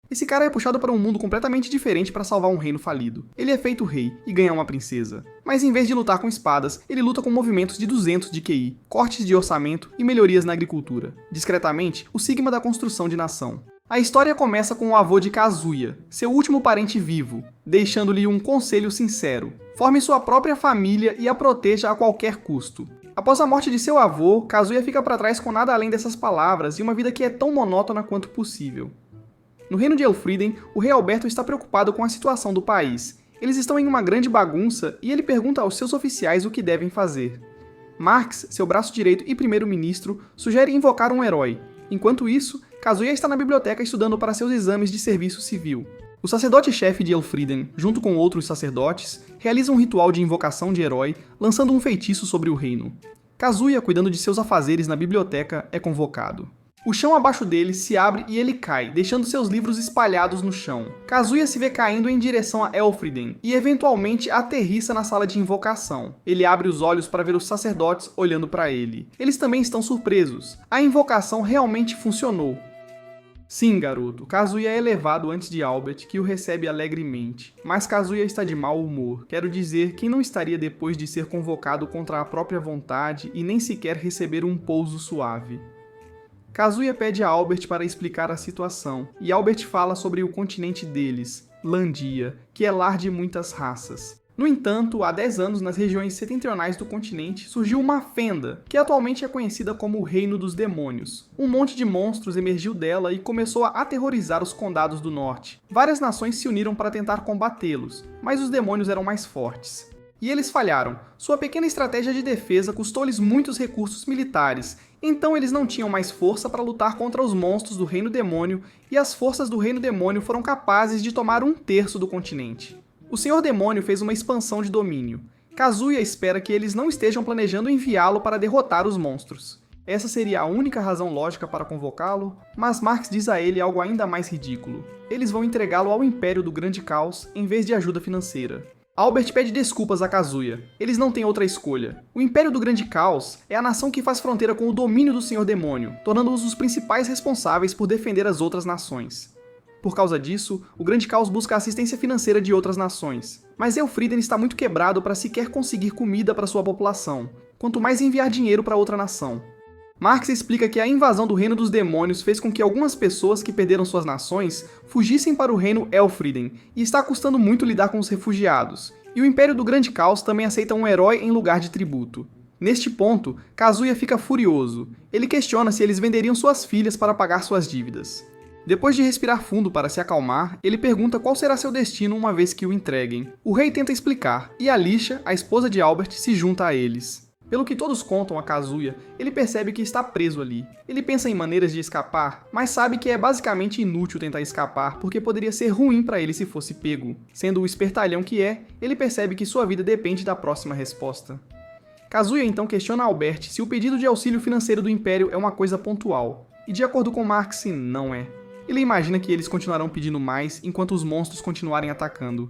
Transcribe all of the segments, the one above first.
Esse cara é puxado para um mundo completamente diferente para salvar um reino falido. Ele é feito rei e ganha uma princesa. Mas em vez de lutar com espadas, ele luta com movimentos de 200 de QI, cortes de orçamento e melhorias na agricultura. Discretamente, o sigma da construção de nação. A história começa com o avô de Kazuya, seu último parente vivo, deixando-lhe um conselho sincero. Forme sua própria família e a proteja a qualquer custo. Após a morte de seu avô, Kazuya fica para trás com nada além dessas palavras e uma vida que é tão monótona quanto possível. No reino de Elfriden, o rei Alberto está preocupado com a situação do país. Eles estão em uma grande bagunça e ele pergunta aos seus oficiais o que devem fazer. Marx, seu braço direito e primeiro-ministro, sugere invocar um herói. Enquanto isso, Kazuya está na biblioteca estudando para seus exames de serviço civil. O sacerdote-chefe de Elfriden, junto com outros sacerdotes, realiza um ritual de invocação de herói, lançando um feitiço sobre o reino. Kazuya, cuidando de seus afazeres na biblioteca, é convocado. O chão abaixo dele se abre e ele cai, deixando seus livros espalhados no chão. Kazuya se vê caindo em direção a Elfriden e eventualmente aterrissa na sala de invocação. Ele abre os olhos para ver os sacerdotes olhando para ele. Eles também estão surpresos. A invocação realmente funcionou. Sim, garoto, Kazuya é levado antes de Albert, que o recebe alegremente. Mas Kazuya está de mau humor. Quero dizer, quem não estaria depois de ser convocado contra a própria vontade e nem sequer receber um pouso suave? Kazuya pede a Albert para explicar a situação, e Albert fala sobre o continente deles, Landia, que é lar de muitas raças. No entanto, há 10 anos, nas regiões setentrionais do continente, surgiu uma fenda, que atualmente é conhecida como o Reino dos Demônios. Um monte de monstros emergiu dela e começou a aterrorizar os condados do norte. Várias nações se uniram para tentar combatê-los, mas os demônios eram mais fortes. E eles falharam. Sua pequena estratégia de defesa custou-lhes muitos recursos militares, então eles não tinham mais força para lutar contra os monstros do Reino Demônio, e as forças do Reino Demônio foram capazes de tomar 1/3 do continente. O Senhor Demônio fez uma expansão de domínio. Kazuya espera que eles não estejam planejando enviá-lo para derrotar os monstros. Essa seria a única razão lógica para convocá-lo, mas Marx diz a ele algo ainda mais ridículo. Eles vão entregá-lo ao Império do Grande Caos em vez de ajuda financeira. Albert pede desculpas a Kazuya. Eles não têm outra escolha. O Império do Grande Caos é a nação que faz fronteira com o domínio do Senhor Demônio, tornando-os os principais responsáveis por defender as outras nações. Por causa disso, o Grande Caos busca assistência financeira de outras nações. Mas Elfriden está muito quebrado para sequer conseguir comida para sua população, quanto mais enviar dinheiro para outra nação. Marx explica que a invasão do Reino dos Demônios fez com que algumas pessoas que perderam suas nações fugissem para o Reino Elfriden, e está custando muito lidar com os refugiados. E o Império do Grande Caos também aceita um herói em lugar de tributo. Neste ponto, Kazuya fica furioso. Ele questiona se eles venderiam suas filhas para pagar suas dívidas. Depois de respirar fundo para se acalmar, ele pergunta qual será seu destino uma vez que o entreguem. O rei tenta explicar, e Alicia, a esposa de Albert, se junta a eles. Pelo que todos contam a Kazuya, ele percebe que está preso ali. Ele pensa em maneiras de escapar, mas sabe que é basicamente inútil tentar escapar porque poderia ser ruim para ele se fosse pego. Sendo o espertalhão que é, ele percebe que sua vida depende da próxima resposta. Kazuya então questiona Albert se o pedido de auxílio financeiro do Império é uma coisa pontual. E de acordo com Marx, não é. Ele imagina que eles continuarão pedindo mais enquanto os monstros continuarem atacando.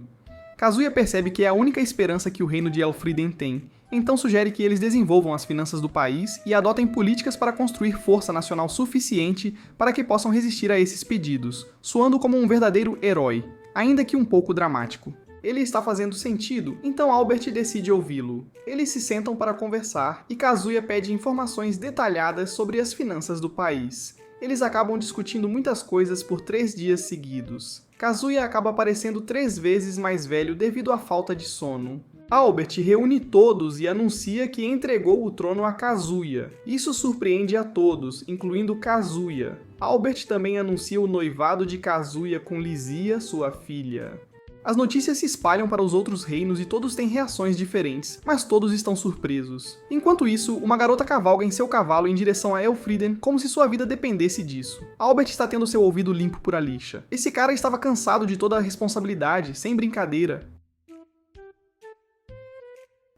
Kazuya percebe que é a única esperança que o reino de Elfriden tem, então sugere que eles desenvolvam as finanças do país e adotem políticas para construir força nacional suficiente para que possam resistir a esses pedidos, soando como um verdadeiro herói, ainda que um pouco dramático. Ele está fazendo sentido, então Albert decide ouvi-lo. Eles se sentam para conversar e Kazuya pede informações detalhadas sobre as finanças do país. Eles acabam discutindo muitas coisas por 3 dias seguidos. Kazuya acaba parecendo 3 vezes mais velho devido à falta de sono. Albert reúne todos e anuncia que entregou o trono a Kazuya. Isso surpreende a todos, incluindo Kazuya. Albert também anuncia o noivado de Kazuya com Lizia, sua filha. As notícias se espalham para os outros reinos e todos têm reações diferentes, mas todos estão surpresos. Enquanto isso, uma garota cavalga em seu cavalo em direção a Elfriden como se sua vida dependesse disso. Albert está tendo seu ouvido limpo por Alicia. Esse cara estava cansado de toda a responsabilidade, sem brincadeira.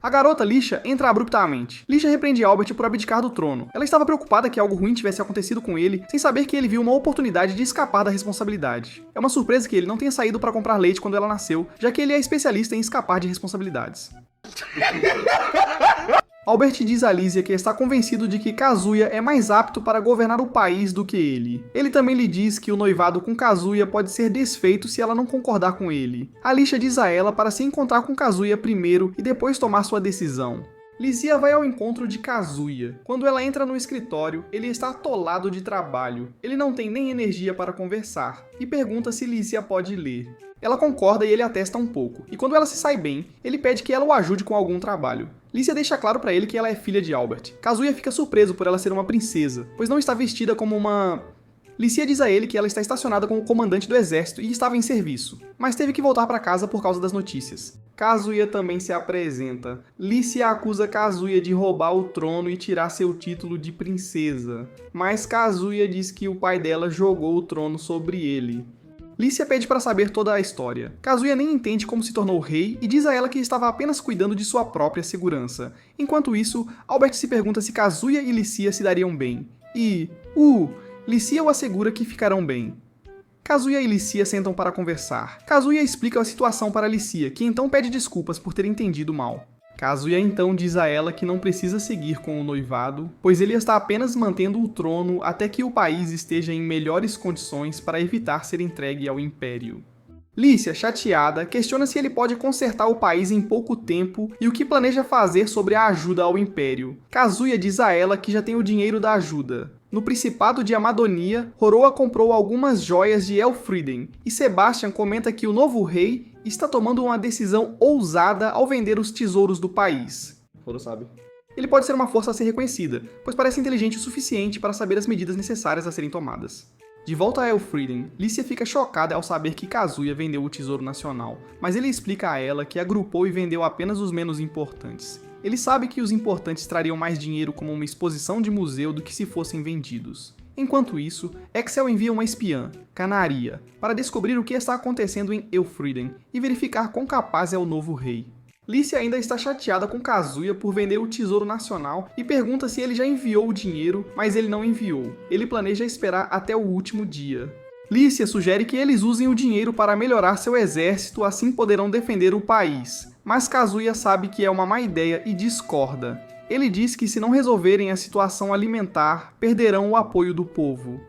A garota Lisha entra abruptamente. Lisha repreende Albert por abdicar do trono. Ela estava preocupada que algo ruim tivesse acontecido com ele, sem saber que ele viu uma oportunidade de escapar da responsabilidade. É uma surpresa que ele não tenha saído para comprar leite quando ela nasceu, já que ele é especialista em escapar de responsabilidades. Albert diz a Lícia que está convencido de que Kazuya é mais apto para governar o país do que ele. Ele também lhe diz que o noivado com Kazuya pode ser desfeito se ela não concordar com ele. Alicia diz a ela para se encontrar com Kazuya primeiro e depois tomar sua decisão. Lícia vai ao encontro de Kazuya. Quando ela entra no escritório, ele está atolado de trabalho. Ele não tem nem energia para conversar e pergunta se Lícia pode ler. Ela concorda e ele atesta um pouco, e quando ela se sai bem, ele pede que ela o ajude com algum trabalho. Lícia deixa claro pra ele que ela é filha de Albert. Kazuya fica surpreso por ela ser uma princesa, pois não está vestida como uma... Lícia diz a ele que ela está estacionada com o comandante do exército e estava em serviço, mas teve que voltar para casa por causa das notícias. Kazuya também se apresenta. Lícia acusa Kazuya de roubar o trono e tirar seu título de princesa, mas Kazuya diz que o pai dela jogou o trono sobre ele. Lícia pede para saber toda a história. Kazuya nem entende como se tornou rei e diz a ela que estava apenas cuidando de sua própria segurança. Enquanto isso, Albert se pergunta se Kazuya e Lícia se dariam bem. E... Lícia o assegura que ficarão bem. Kazuya e Lícia sentam para conversar. Kazuya explica a situação para Lícia, que então pede desculpas por ter entendido mal. Kazuya então diz a ela que não precisa seguir com o noivado, pois ele está apenas mantendo o trono até que o país esteja em melhores condições para evitar ser entregue ao Império. Lícia, chateada, questiona se ele pode consertar o país em pouco tempo e o que planeja fazer sobre a ajuda ao Império. Kazuya diz a ela que já tem o dinheiro da ajuda. No Principado de Amadonia, Roroa comprou algumas joias de Elfriden, e Sebastian comenta que o novo rei está tomando uma decisão ousada ao vender os tesouros do país. Foro sabe. Ele pode ser uma força a ser reconhecida, pois parece inteligente o suficiente para saber as medidas necessárias a serem tomadas. De volta a Elfriden, Lícia fica chocada ao saber que Kazuya vendeu o Tesouro Nacional, mas ele explica a ela que agrupou e vendeu apenas os menos importantes. Ele sabe que os importantes trariam mais dinheiro como uma exposição de museu do que se fossem vendidos. Enquanto isso, Excel envia uma espiã, Canaria, para descobrir o que está acontecendo em Elfriden e verificar quão capaz é o novo rei. Lícia ainda está chateada com Kazuya por vender o Tesouro Nacional e pergunta se ele já enviou o dinheiro, mas ele não enviou. Ele planeja esperar até o último dia. Lícia sugere que eles usem o dinheiro para melhorar seu exército, assim poderão defender o país. Mas Kazuya sabe que é uma má ideia e discorda. Ele diz que se não resolverem a situação alimentar, perderão o apoio do povo.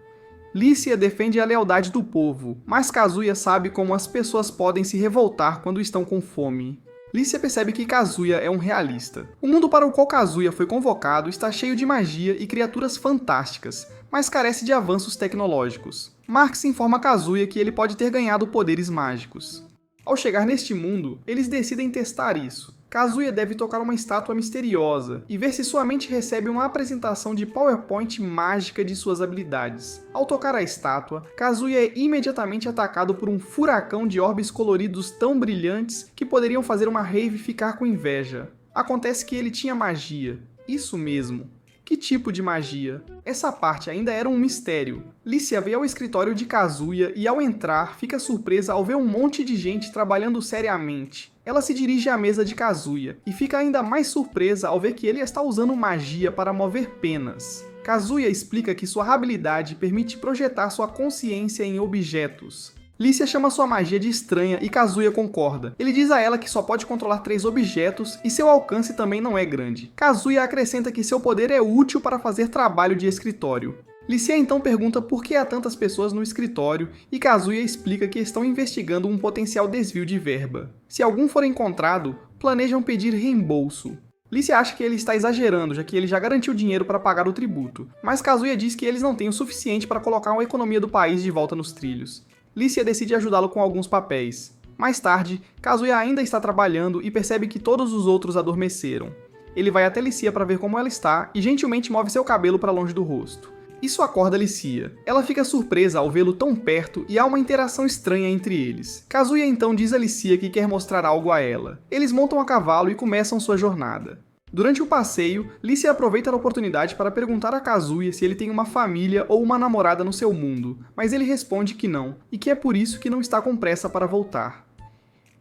Lícia defende a lealdade do povo, mas Kazuya sabe como as pessoas podem se revoltar quando estão com fome. Lícia percebe que Kazuya é um realista. O mundo para o qual Kazuya foi convocado está cheio de magia e criaturas fantásticas, mas carece de avanços tecnológicos. Marx informa Kazuya que ele pode ter ganhado poderes mágicos. Ao chegar neste mundo, eles decidem testar isso. Kazuya deve tocar uma estátua misteriosa e ver se sua mente recebe uma apresentação de PowerPoint mágica de suas habilidades. Ao tocar a estátua, Kazuya é imediatamente atacado por um furacão de orbes coloridos tão brilhantes que poderiam fazer uma rave ficar com inveja. Acontece que ele tinha magia. Isso mesmo. Que tipo de magia? Essa parte ainda era um mistério. Lícia vê ao escritório de Kazuya e ao entrar, fica surpresa ao ver um monte de gente trabalhando seriamente. Ela se dirige à mesa de Kazuya e fica ainda mais surpresa ao ver que ele está usando magia para mover penas. Kazuya explica que sua habilidade permite projetar sua consciência em objetos. Lícia chama sua magia de estranha e Kazuya concorda. Ele diz a ela que só pode controlar 3 objetos e seu alcance também não é grande. Kazuya acrescenta que seu poder é útil para fazer trabalho de escritório. Lícia então pergunta por que há tantas pessoas no escritório e Kazuya explica que estão investigando um potencial desvio de verba. Se algum for encontrado, planejam pedir reembolso. Lícia acha que ele está exagerando, já que ele já garantiu dinheiro para pagar o tributo, mas Kazuya diz que eles não têm o suficiente para colocar a economia do país de volta nos trilhos. Lícia decide ajudá-lo com alguns papéis. Mais tarde, Kazuya ainda está trabalhando e percebe que todos os outros adormeceram. Ele vai até Lícia para ver como ela está e gentilmente move seu cabelo para longe do rosto. Isso acorda Lícia. Ela fica surpresa ao vê-lo tão perto e há uma interação estranha entre eles. Kazuya então diz a Lícia que quer mostrar algo a ela. Eles montam a cavalo e começam sua jornada. Durante o passeio, Lícia aproveita a oportunidade para perguntar a Kazuya se ele tem uma família ou uma namorada no seu mundo, mas ele responde que não, e que é por isso que não está com pressa para voltar.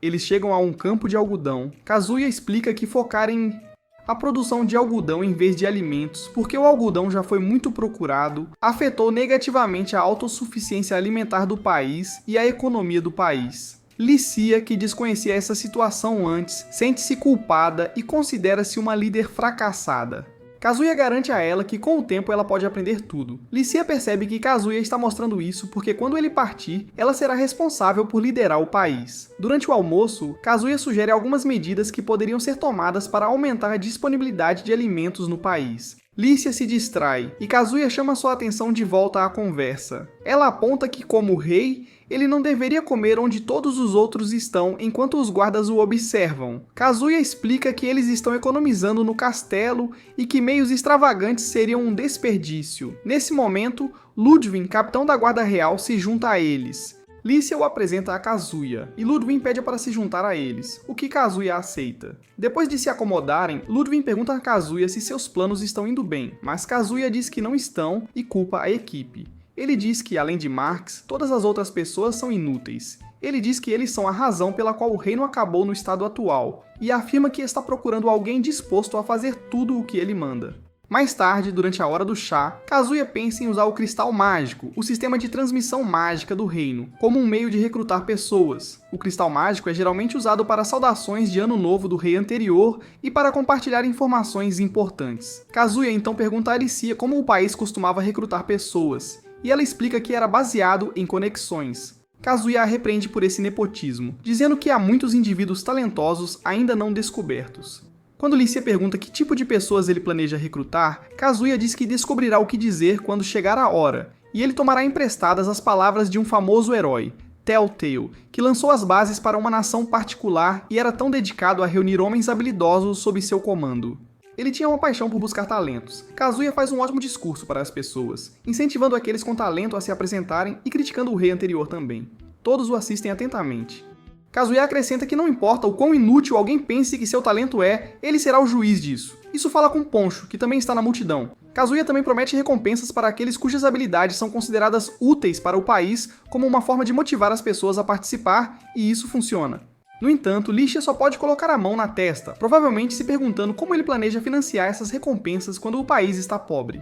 Eles chegam a um campo de algodão. Kazuya explica que focar em a produção de algodão em vez de alimentos, porque o algodão já foi muito procurado, afetou negativamente a autossuficiência alimentar do país e a economia do país. Licia, que desconhecia essa situação antes, sente-se culpada e considera-se uma líder fracassada. Kazuya garante a ela que com o tempo ela pode aprender tudo. Licia percebe que Kazuya está mostrando isso porque quando ele partir, ela será responsável por liderar o país. Durante o almoço, Kazuya sugere algumas medidas que poderiam ser tomadas para aumentar a disponibilidade de alimentos no país. Licia se distrai e Kazuya chama sua atenção de volta à conversa. Ela aponta que, como rei, ele não deveria comer onde todos os outros estão enquanto os guardas o observam. Kazuya explica que eles estão economizando no castelo e que meios extravagantes seriam um desperdício. Nesse momento, Ludwig, capitão da guarda real, se junta a eles. Licia o apresenta a Kazuya, e Ludwig pede para se juntar a eles, o que Kazuya aceita. Depois de se acomodarem, Ludwig pergunta a Kazuya se seus planos estão indo bem, mas Kazuya diz que não estão e culpa a equipe. Ele diz que, além de Marx, todas as outras pessoas são inúteis. Ele diz que eles são a razão pela qual o reino acabou no estado atual, e afirma que está procurando alguém disposto a fazer tudo o que ele manda. Mais tarde, durante a hora do chá, Kazuya pensa em usar o Cristal Mágico, o sistema de transmissão mágica do reino, como um meio de recrutar pessoas. O Cristal Mágico é geralmente usado para saudações de Ano Novo do rei anterior e para compartilhar informações importantes. Kazuya então pergunta a Licia como o país costumava recrutar pessoas, e ela explica que era baseado em conexões. Kazuya a repreende por esse nepotismo, dizendo que há muitos indivíduos talentosos ainda não descobertos. Quando Licia pergunta que tipo de pessoas ele planeja recrutar, Kazuya diz que descobrirá o que dizer quando chegar a hora, e ele tomará emprestadas as palavras de um famoso herói, Telltale, que lançou as bases para uma nação particular e era tão dedicado a reunir homens habilidosos sob seu comando. Ele tinha uma paixão por buscar talentos. Kazuya faz um ótimo discurso para as pessoas, incentivando aqueles com talento a se apresentarem e criticando o rei anterior também. Todos o assistem atentamente. Kazuya acrescenta que não importa o quão inútil alguém pense que seu talento é, ele será o juiz disso. Isso fala com Poncho, que também está na multidão. Kazuya também promete recompensas para aqueles cujas habilidades são consideradas úteis para o país como uma forma de motivar as pessoas a participar, e isso funciona. No entanto, Licia só pode colocar a mão na testa, provavelmente se perguntando como ele planeja financiar essas recompensas quando o país está pobre.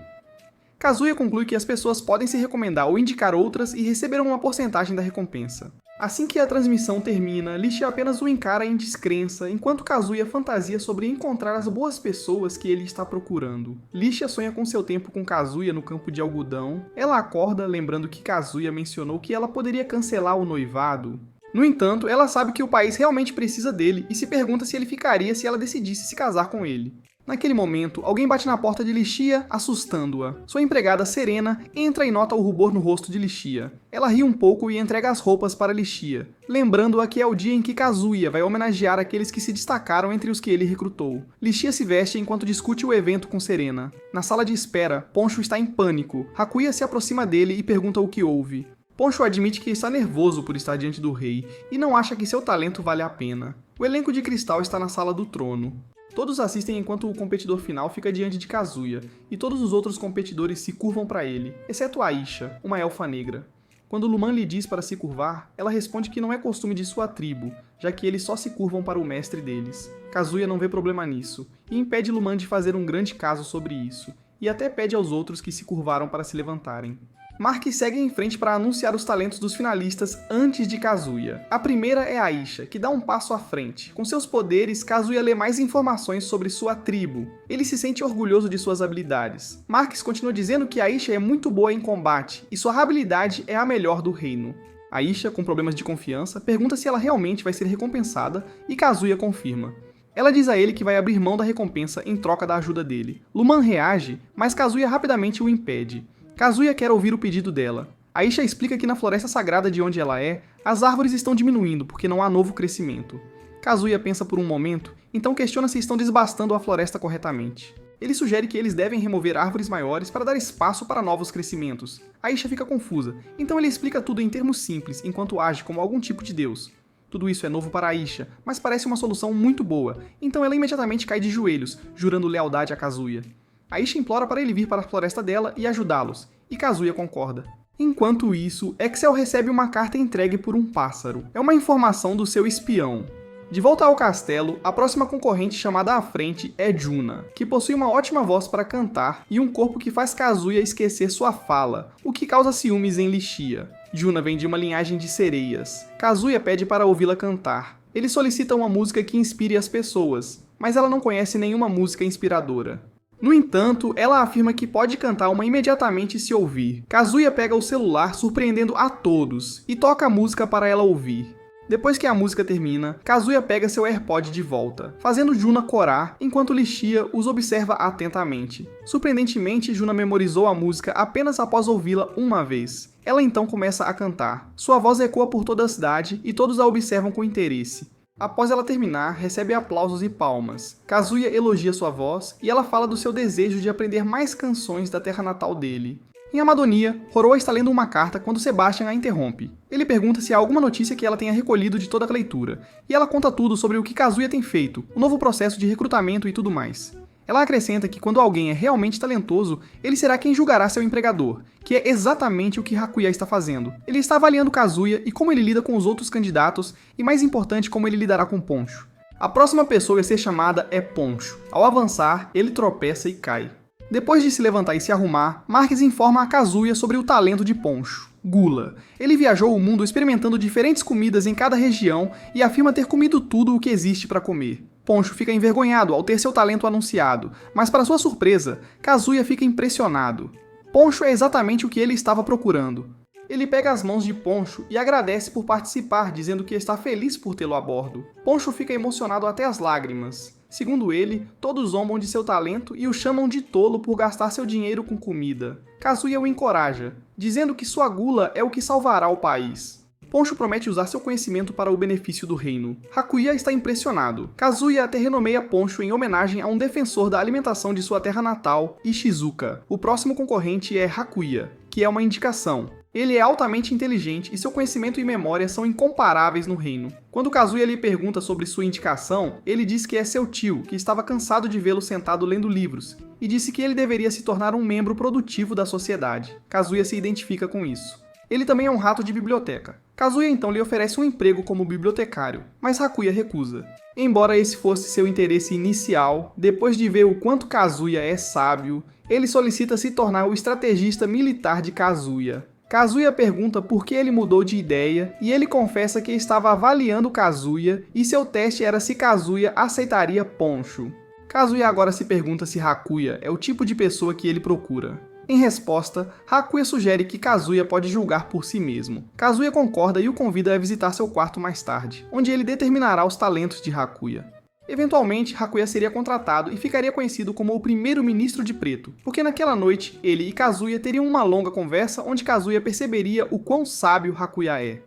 Kazuya conclui que as pessoas podem se recomendar ou indicar outras e receberão uma porcentagem da recompensa. Assim que a transmissão termina, Licia apenas o encara em descrença, enquanto Kazuya fantasia sobre encontrar as boas pessoas que ele está procurando. Licia sonha com seu tempo com Kazuya no campo de algodão. Ela acorda lembrando que Kazuya mencionou que ela poderia cancelar o noivado. No entanto, ela sabe que o país realmente precisa dele e se pergunta se ele ficaria se ela decidisse se casar com ele. Naquele momento, alguém bate na porta de Licia, assustando-a. Sua empregada, Serena, entra e nota o rubor no rosto de Licia. Ela ri um pouco e entrega as roupas para Licia, lembrando-a que é o dia em que Kazuya vai homenagear aqueles que se destacaram entre os que ele recrutou. Licia se veste enquanto discute o evento com Serena. Na sala de espera, Poncho está em pânico. Hakuya se aproxima dele e pergunta o que houve. Poncho admite que está nervoso por estar diante do rei e não acha que seu talento vale a pena. O elenco de cristal está na sala do trono. Todos assistem enquanto o competidor final fica diante de Kazuya, e todos os outros competidores se curvam para ele, exceto Aisha, uma elfa negra. Quando Luman lhe diz para se curvar, ela responde que não é costume de sua tribo, já que eles só se curvam para o mestre deles. Kazuya não vê problema nisso, e impede Luman de fazer um grande caso sobre isso, e até pede aos outros que se curvaram para se levantarem. Mark segue em frente para anunciar os talentos dos finalistas antes de Kazuya. A primeira é Aisha, que dá um passo à frente. Com seus poderes, Kazuya lê mais informações sobre sua tribo. Ele se sente orgulhoso de suas habilidades. Marx continua dizendo que Aisha é muito boa em combate, e sua habilidade é a melhor do reino. Aisha, com problemas de confiança, pergunta se ela realmente vai ser recompensada, e Kazuya confirma. Ela diz a ele que vai abrir mão da recompensa em troca da ajuda dele. Luman reage, mas Kazuya rapidamente o impede. Kazuya quer ouvir o pedido dela. Aisha explica que na floresta sagrada de onde ela é, as árvores estão diminuindo porque não há novo crescimento. Kazuya pensa por um momento, então questiona se estão desbastando a floresta corretamente. Ele sugere que eles devem remover árvores maiores para dar espaço para novos crescimentos. Aisha fica confusa, então ele explica tudo em termos simples, enquanto age como algum tipo de deus. Tudo isso é novo para Aisha, mas parece uma solução muito boa, então ela imediatamente cai de joelhos, jurando lealdade a Kazuya. Aisha implora para ele vir para a floresta dela e ajudá-los, e Kazuya concorda. Enquanto isso, Excel recebe uma carta entregue por um pássaro. É uma informação do seu espião. De volta ao castelo, a próxima concorrente chamada à frente é Juna, que possui uma ótima voz para cantar e um corpo que faz Kazuya esquecer sua fala, o que causa ciúmes em Licia. Juna vem de uma linhagem de sereias. Kazuya pede para ouvi-la cantar. Ele solicita uma música que inspire as pessoas, mas ela não conhece nenhuma música inspiradora. No entanto, ela afirma que pode cantar uma imediatamente se ouvir. Kazuya pega o celular, surpreendendo a todos, e toca a música para ela ouvir. Depois que a música termina, Kazuya pega seu AirPod de volta, fazendo Juna corar, enquanto Lixia os observa atentamente. Surpreendentemente, Juna memorizou a música apenas após ouvi-la uma vez. Ela então começa a cantar. Sua voz ecoa por toda a cidade e todos a observam com interesse. Após ela terminar, recebe aplausos e palmas. Kazuya elogia sua voz e ela fala do seu desejo de aprender mais canções da terra natal dele. Em Amadonia, Horoa está lendo uma carta quando Sebastian a interrompe. Ele pergunta se há alguma notícia que ela tenha recolhido de toda a leitura, e ela conta tudo sobre o que Kazuya tem feito, o novo processo de recrutamento e tudo mais. Ela acrescenta que quando alguém é realmente talentoso, ele será quem julgará seu empregador, que é exatamente o que Hakuya está fazendo. Ele está avaliando Kazuya e como ele lida com os outros candidatos, e mais importante, como ele lidará com Poncho. A próxima pessoa a ser chamada é Poncho. Ao avançar, ele tropeça e cai. Depois de se levantar e se arrumar, Marques informa a Kazuya sobre o talento de Poncho, Gula. Ele viajou o mundo experimentando diferentes comidas em cada região e afirma ter comido tudo o que existe para comer. Poncho fica envergonhado ao ter seu talento anunciado, mas para sua surpresa, Kazuya fica impressionado. Poncho é exatamente o que ele estava procurando. Ele pega as mãos de Poncho e agradece por participar, dizendo que está feliz por tê-lo a bordo. Poncho fica emocionado até as lágrimas. Segundo ele, todos zombam de seu talento e o chamam de tolo por gastar seu dinheiro com comida. Kazuya o encoraja, dizendo que sua gula é o que salvará o país. Poncho promete usar seu conhecimento para o benefício do reino. Hakuya está impressionado. Kazuya até renomeia Poncho em homenagem a um defensor da alimentação de sua terra natal, Ishizuka. O próximo concorrente é Hakuya, que é uma indicação. Ele é altamente inteligente e seu conhecimento e memória são incomparáveis no reino. Quando Kazuya lhe pergunta sobre sua indicação, ele diz que é seu tio, que estava cansado de vê-lo sentado lendo livros, e disse que ele deveria se tornar um membro produtivo da sociedade. Kazuya se identifica com isso. Ele também é um rato de biblioteca. Kazuya então lhe oferece um emprego como bibliotecário, mas Hakuya recusa. Embora esse fosse seu interesse inicial, depois de ver o quanto Kazuya é sábio, ele solicita se tornar o estrategista militar de Kazuya. Kazuya pergunta por que ele mudou de ideia e ele confessa que estava avaliando Kazuya e seu teste era se Kazuya aceitaria Poncho. Kazuya agora se pergunta se Hakuya é o tipo de pessoa que ele procura. Em resposta, Hakuya sugere que Kazuya pode julgar por si mesmo. Kazuya concorda e o convida a visitar seu quarto mais tarde, onde ele determinará os talentos de Hakuya. Eventualmente, Hakuya seria contratado e ficaria conhecido como o primeiro-ministro de Preto, porque naquela noite, ele e Kazuya teriam uma longa conversa onde Kazuya perceberia o quão sábio Hakuya é.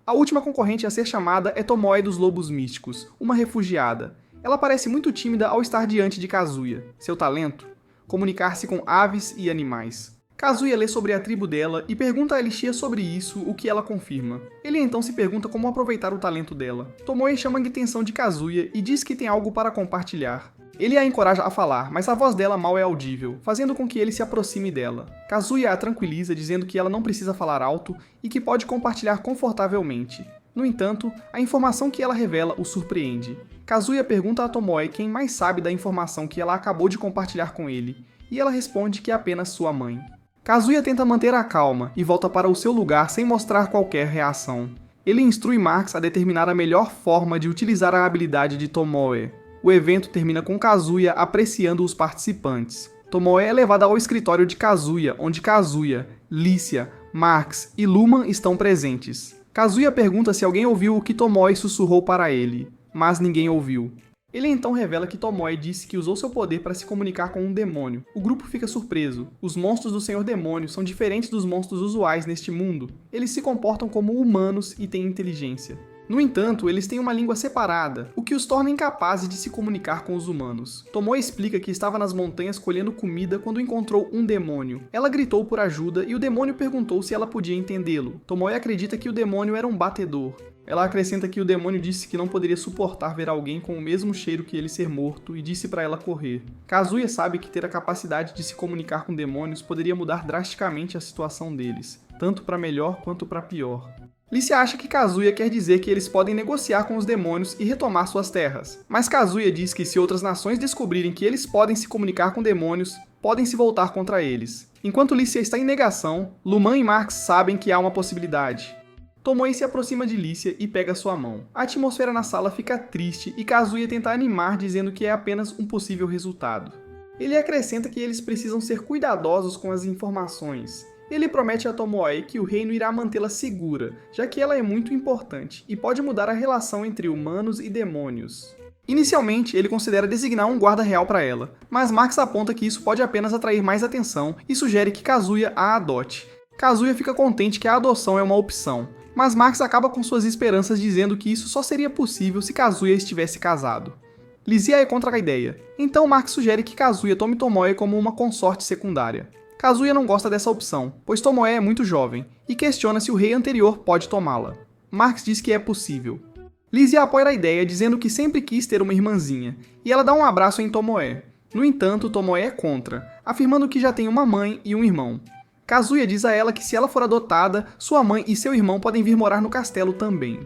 A última concorrente a ser chamada é Tomoe dos Lobos Místicos, uma refugiada. Ela parece muito tímida ao estar diante de Kazuya. Seu talento? Comunicar-se com aves e animais. Kazuya lê sobre a tribo dela e pergunta a Lixia sobre isso, o que ela confirma. Ele então se pergunta como aproveitar o talento dela. Tomoe chama a atenção de Kazuya e diz que tem algo para compartilhar. Ele a encoraja a falar, mas a voz dela mal é audível, fazendo com que ele se aproxime dela. Kazuya a tranquiliza, dizendo que ela não precisa falar alto e que pode compartilhar confortavelmente. No entanto, a informação que ela revela o surpreende. Kazuya pergunta a Tomoe quem mais sabe da informação que ela acabou de compartilhar com ele, e ela responde que é apenas sua mãe. Kazuya tenta manter a calma e volta para o seu lugar sem mostrar qualquer reação. Ele instrui Marx a determinar a melhor forma de utilizar a habilidade de Tomoe. O evento termina com Kazuya apreciando os participantes. Tomoe é levada ao escritório de Kazuya, onde Kazuya, Lícia, Marx e Luman estão presentes. Kazuya pergunta se alguém ouviu o que Tomoe sussurrou para ele, mas ninguém ouviu. Ele então revela que Tomoe disse que usou seu poder para se comunicar com um demônio. O grupo fica surpreso. Os monstros do Senhor Demônio são diferentes dos monstros usuais neste mundo. Eles se comportam como humanos e têm inteligência. No entanto, eles têm uma língua separada, o que os torna incapazes de se comunicar com os humanos. Tomoe explica que estava nas montanhas colhendo comida quando encontrou um demônio. Ela gritou por ajuda e o demônio perguntou se ela podia entendê-lo. Tomoe acredita que o demônio era um batedor. Ela acrescenta que o demônio disse que não poderia suportar ver alguém com o mesmo cheiro que ele ser morto e disse para ela correr. Kazuya sabe que ter a capacidade de se comunicar com demônios poderia mudar drasticamente a situação deles, tanto para melhor quanto para pior. Lícia acha que Kazuya quer dizer que eles podem negociar com os demônios e retomar suas terras, mas Kazuya diz que se outras nações descobrirem que eles podem se comunicar com demônios, podem se voltar contra eles. Enquanto Lícia está em negação, Luman e Marx sabem que há uma possibilidade. Tomoe se aproxima de Lícia e pega sua mão. A atmosfera na sala fica triste e Kazuya tenta animar dizendo que é apenas um possível resultado. Ele acrescenta que eles precisam ser cuidadosos com as informações. Ele promete a Tomoe que o reino irá mantê-la segura, já que ela é muito importante e pode mudar a relação entre humanos e demônios. Inicialmente, ele considera designar um guarda real para ela, mas Marx aponta que isso pode apenas atrair mais atenção e sugere que Kazuya a adote. Kazuya fica contente que a adoção é uma opção, mas Marx acaba com suas esperanças dizendo que isso só seria possível se Kazuya estivesse casado. Lizzie é contra a ideia, então Marx sugere que Kazuya tome Tomoe como uma consorte secundária. Kazuya não gosta dessa opção, pois Tomoe é muito jovem, e questiona se o rei anterior pode tomá-la. Marx diz que é possível. Lizzie apoia a ideia dizendo que sempre quis ter uma irmãzinha, e ela dá um abraço em Tomoe. No entanto, Tomoe é contra, afirmando que já tem uma mãe e um irmão. Kazuya diz a ela que se ela for adotada, sua mãe e seu irmão podem vir morar no castelo também.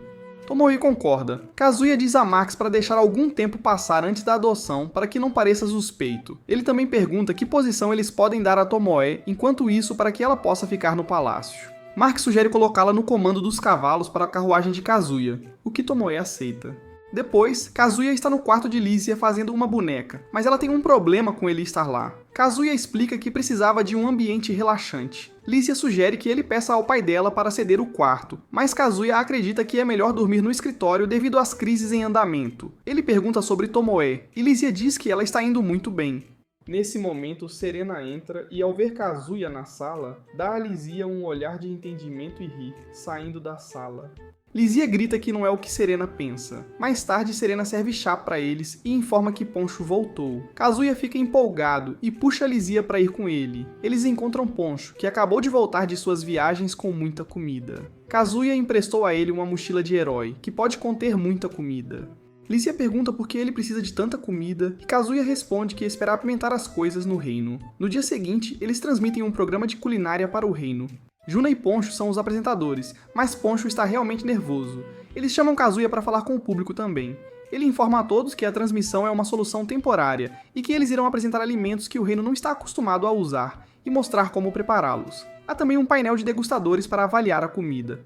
Tomoe concorda. Kazuya diz a Marx para deixar algum tempo passar antes da adoção para que não pareça suspeito. Ele também pergunta que posição eles podem dar a Tomoe enquanto isso para que ela possa ficar no palácio. Marx sugere colocá-la no comando dos cavalos para a carruagem de Kazuya, o que Tomoe aceita. Depois, Kazuya está no quarto de Lícia fazendo uma boneca, mas ela tem um problema com ele estar lá. Kazuya explica que precisava de um ambiente relaxante. Lícia sugere que ele peça ao pai dela para ceder o quarto, mas Kazuya acredita que é melhor dormir no escritório devido às crises em andamento. Ele pergunta sobre Tomoe, e Lícia diz que ela está indo muito bem. Nesse momento, Serena entra e, ao ver Kazuya na sala, dá a Lícia um olhar de entendimento e ri, saindo da sala. Lícia grita que não é o que Serena pensa. Mais tarde, Serena serve chá para eles e informa que Poncho voltou. Kazuya fica empolgado e puxa Lícia para ir com ele. Eles encontram Poncho, que acabou de voltar de suas viagens com muita comida. Kazuya emprestou a ele uma mochila de herói, que pode conter muita comida. Lícia pergunta por que ele precisa de tanta comida e Kazuya responde que espera apimentar as coisas no reino. No dia seguinte, eles transmitem um programa de culinária para o reino. Juna e Poncho são os apresentadores, mas Poncho está realmente nervoso. Eles chamam Kazuya para falar com o público também. Ele informa a todos que a transmissão é uma solução temporária e que eles irão apresentar alimentos que o reino não está acostumado a usar e mostrar como prepará-los. Há também um painel de degustadores para avaliar a comida.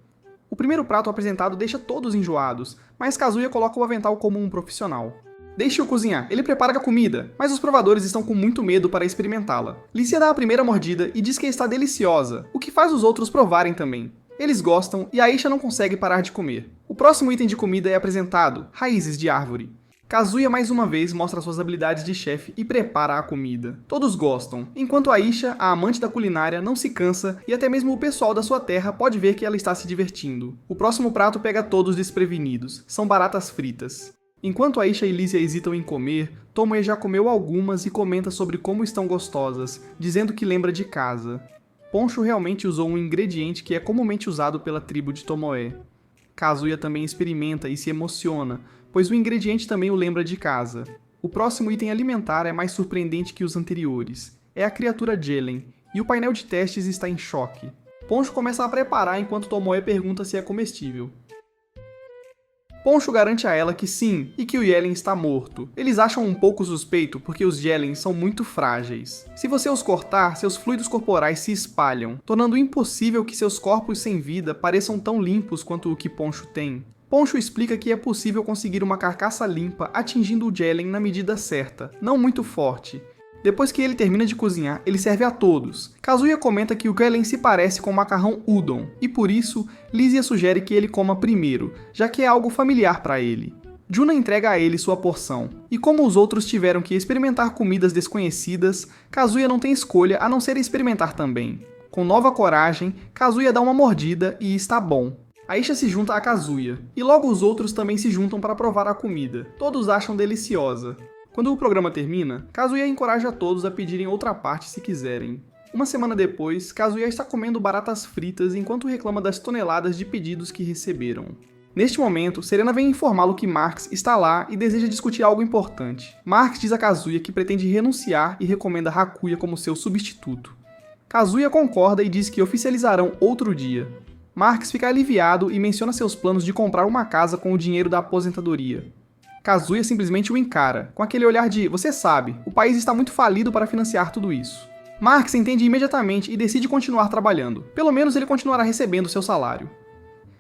O primeiro prato apresentado deixa todos enjoados, mas Kazuya coloca o avental como um profissional. Deixe-o cozinhar, ele prepara a comida, mas os provadores estão com muito medo para experimentá-la. Lícia dá a primeira mordida e diz que está deliciosa, o que faz os outros provarem também. Eles gostam e Aisha não consegue parar de comer. O próximo item de comida é apresentado, raízes de árvore. Kazuya mais uma vez mostra suas habilidades de chefe e prepara a comida. Todos gostam, enquanto Aisha, a amante da culinária, não se cansa e até mesmo o pessoal da sua terra pode ver que ela está se divertindo. O próximo prato pega todos desprevenidos, são baratas fritas. Enquanto Aisha e Lícia hesitam em comer, Tomoe já comeu algumas e comenta sobre como estão gostosas, dizendo que lembra de casa. Poncho realmente usou um ingrediente que é comumente usado pela tribo de Tomoe. Kazuya também experimenta e se emociona, pois o ingrediente também o lembra de casa. O próximo item alimentar é mais surpreendente que os anteriores. É a criatura Jelen, e o painel de testes está em choque. Poncho começa a preparar enquanto Tomoe pergunta se é comestível. Poncho garante a ela que sim, e que o Jelen está morto. Eles acham um pouco suspeito porque os Jelens são muito frágeis. Se você os cortar, seus fluidos corporais se espalham, tornando impossível que seus corpos sem vida pareçam tão limpos quanto o que Poncho tem. Poncho explica que é possível conseguir uma carcaça limpa atingindo o Jelen na medida certa, não muito forte. Depois que ele termina de cozinhar, ele serve a todos. Kazuya comenta que o Jelen se parece com o macarrão udon, e por isso, Lícia sugere que ele coma primeiro, já que é algo familiar para ele. Juna entrega a ele sua porção, e como os outros tiveram que experimentar comidas desconhecidas, Kazuya não tem escolha a não ser experimentar também. Com nova coragem, Kazuya dá uma mordida e está bom. Aisha se junta a Kazuya, e logo os outros também se juntam para provar a comida. Todos acham deliciosa. Quando o programa termina, Kazuya encoraja todos a pedirem outra parte se quiserem. Uma semana depois, Kazuya está comendo baratas fritas enquanto reclama das toneladas de pedidos que receberam. Neste momento, Serena vem informá-lo que Marx está lá e deseja discutir algo importante. Marx diz a Kazuya que pretende renunciar e recomenda Hakuya como seu substituto. Kazuya concorda e diz que oficializarão outro dia. Marx fica aliviado e menciona seus planos de comprar uma casa com o dinheiro da aposentadoria. Kazuya simplesmente o encara, com aquele olhar de "você sabe, o país está muito falido para financiar tudo isso". Marx entende imediatamente e decide continuar trabalhando, pelo menos ele continuará recebendo seu salário.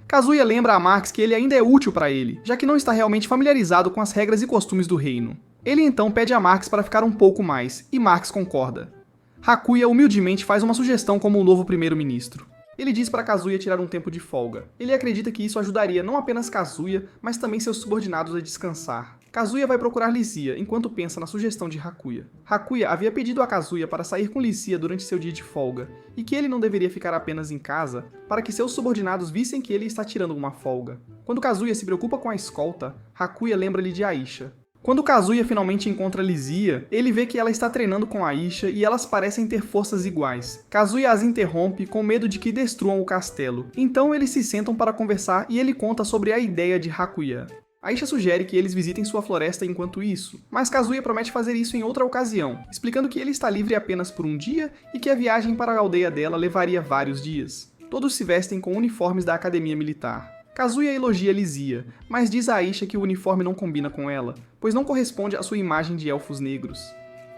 Kazuya lembra a Marx que ele ainda é útil para ele, já que não está realmente familiarizado com as regras e costumes do reino. Ele então pede a Marx para ficar um pouco mais, e Marx concorda. Hakuya humildemente faz uma sugestão como o novo primeiro-ministro. Ele diz para Kazuya tirar um tempo de folga. Ele acredita que isso ajudaria não apenas Kazuya, mas também seus subordinados a descansar. Kazuya vai procurar Licia enquanto pensa na sugestão de Hakuya. Hakuya havia pedido a Kazuya para sair com Licia durante seu dia de folga, e que ele não deveria ficar apenas em casa para que seus subordinados vissem que ele está tirando uma folga. Quando Kazuya se preocupa com a escolta, Hakuya lembra-lhe de Aisha. Quando Kazuya finalmente encontra Licia, ele vê que ela está treinando com Aisha e elas parecem ter forças iguais. Kazuya as interrompe com medo de que destruam o castelo. Então eles se sentam para conversar e ele conta sobre a ideia de Hakuya. Aisha sugere que eles visitem sua floresta enquanto isso, mas Kazuya promete fazer isso em outra ocasião, explicando que ele está livre apenas por um dia e que a viagem para a aldeia dela levaria vários dias. Todos se vestem com uniformes da academia militar. Kazuya elogia Licia, mas diz a Aisha que o uniforme não combina com ela, pois não corresponde à sua imagem de elfos negros.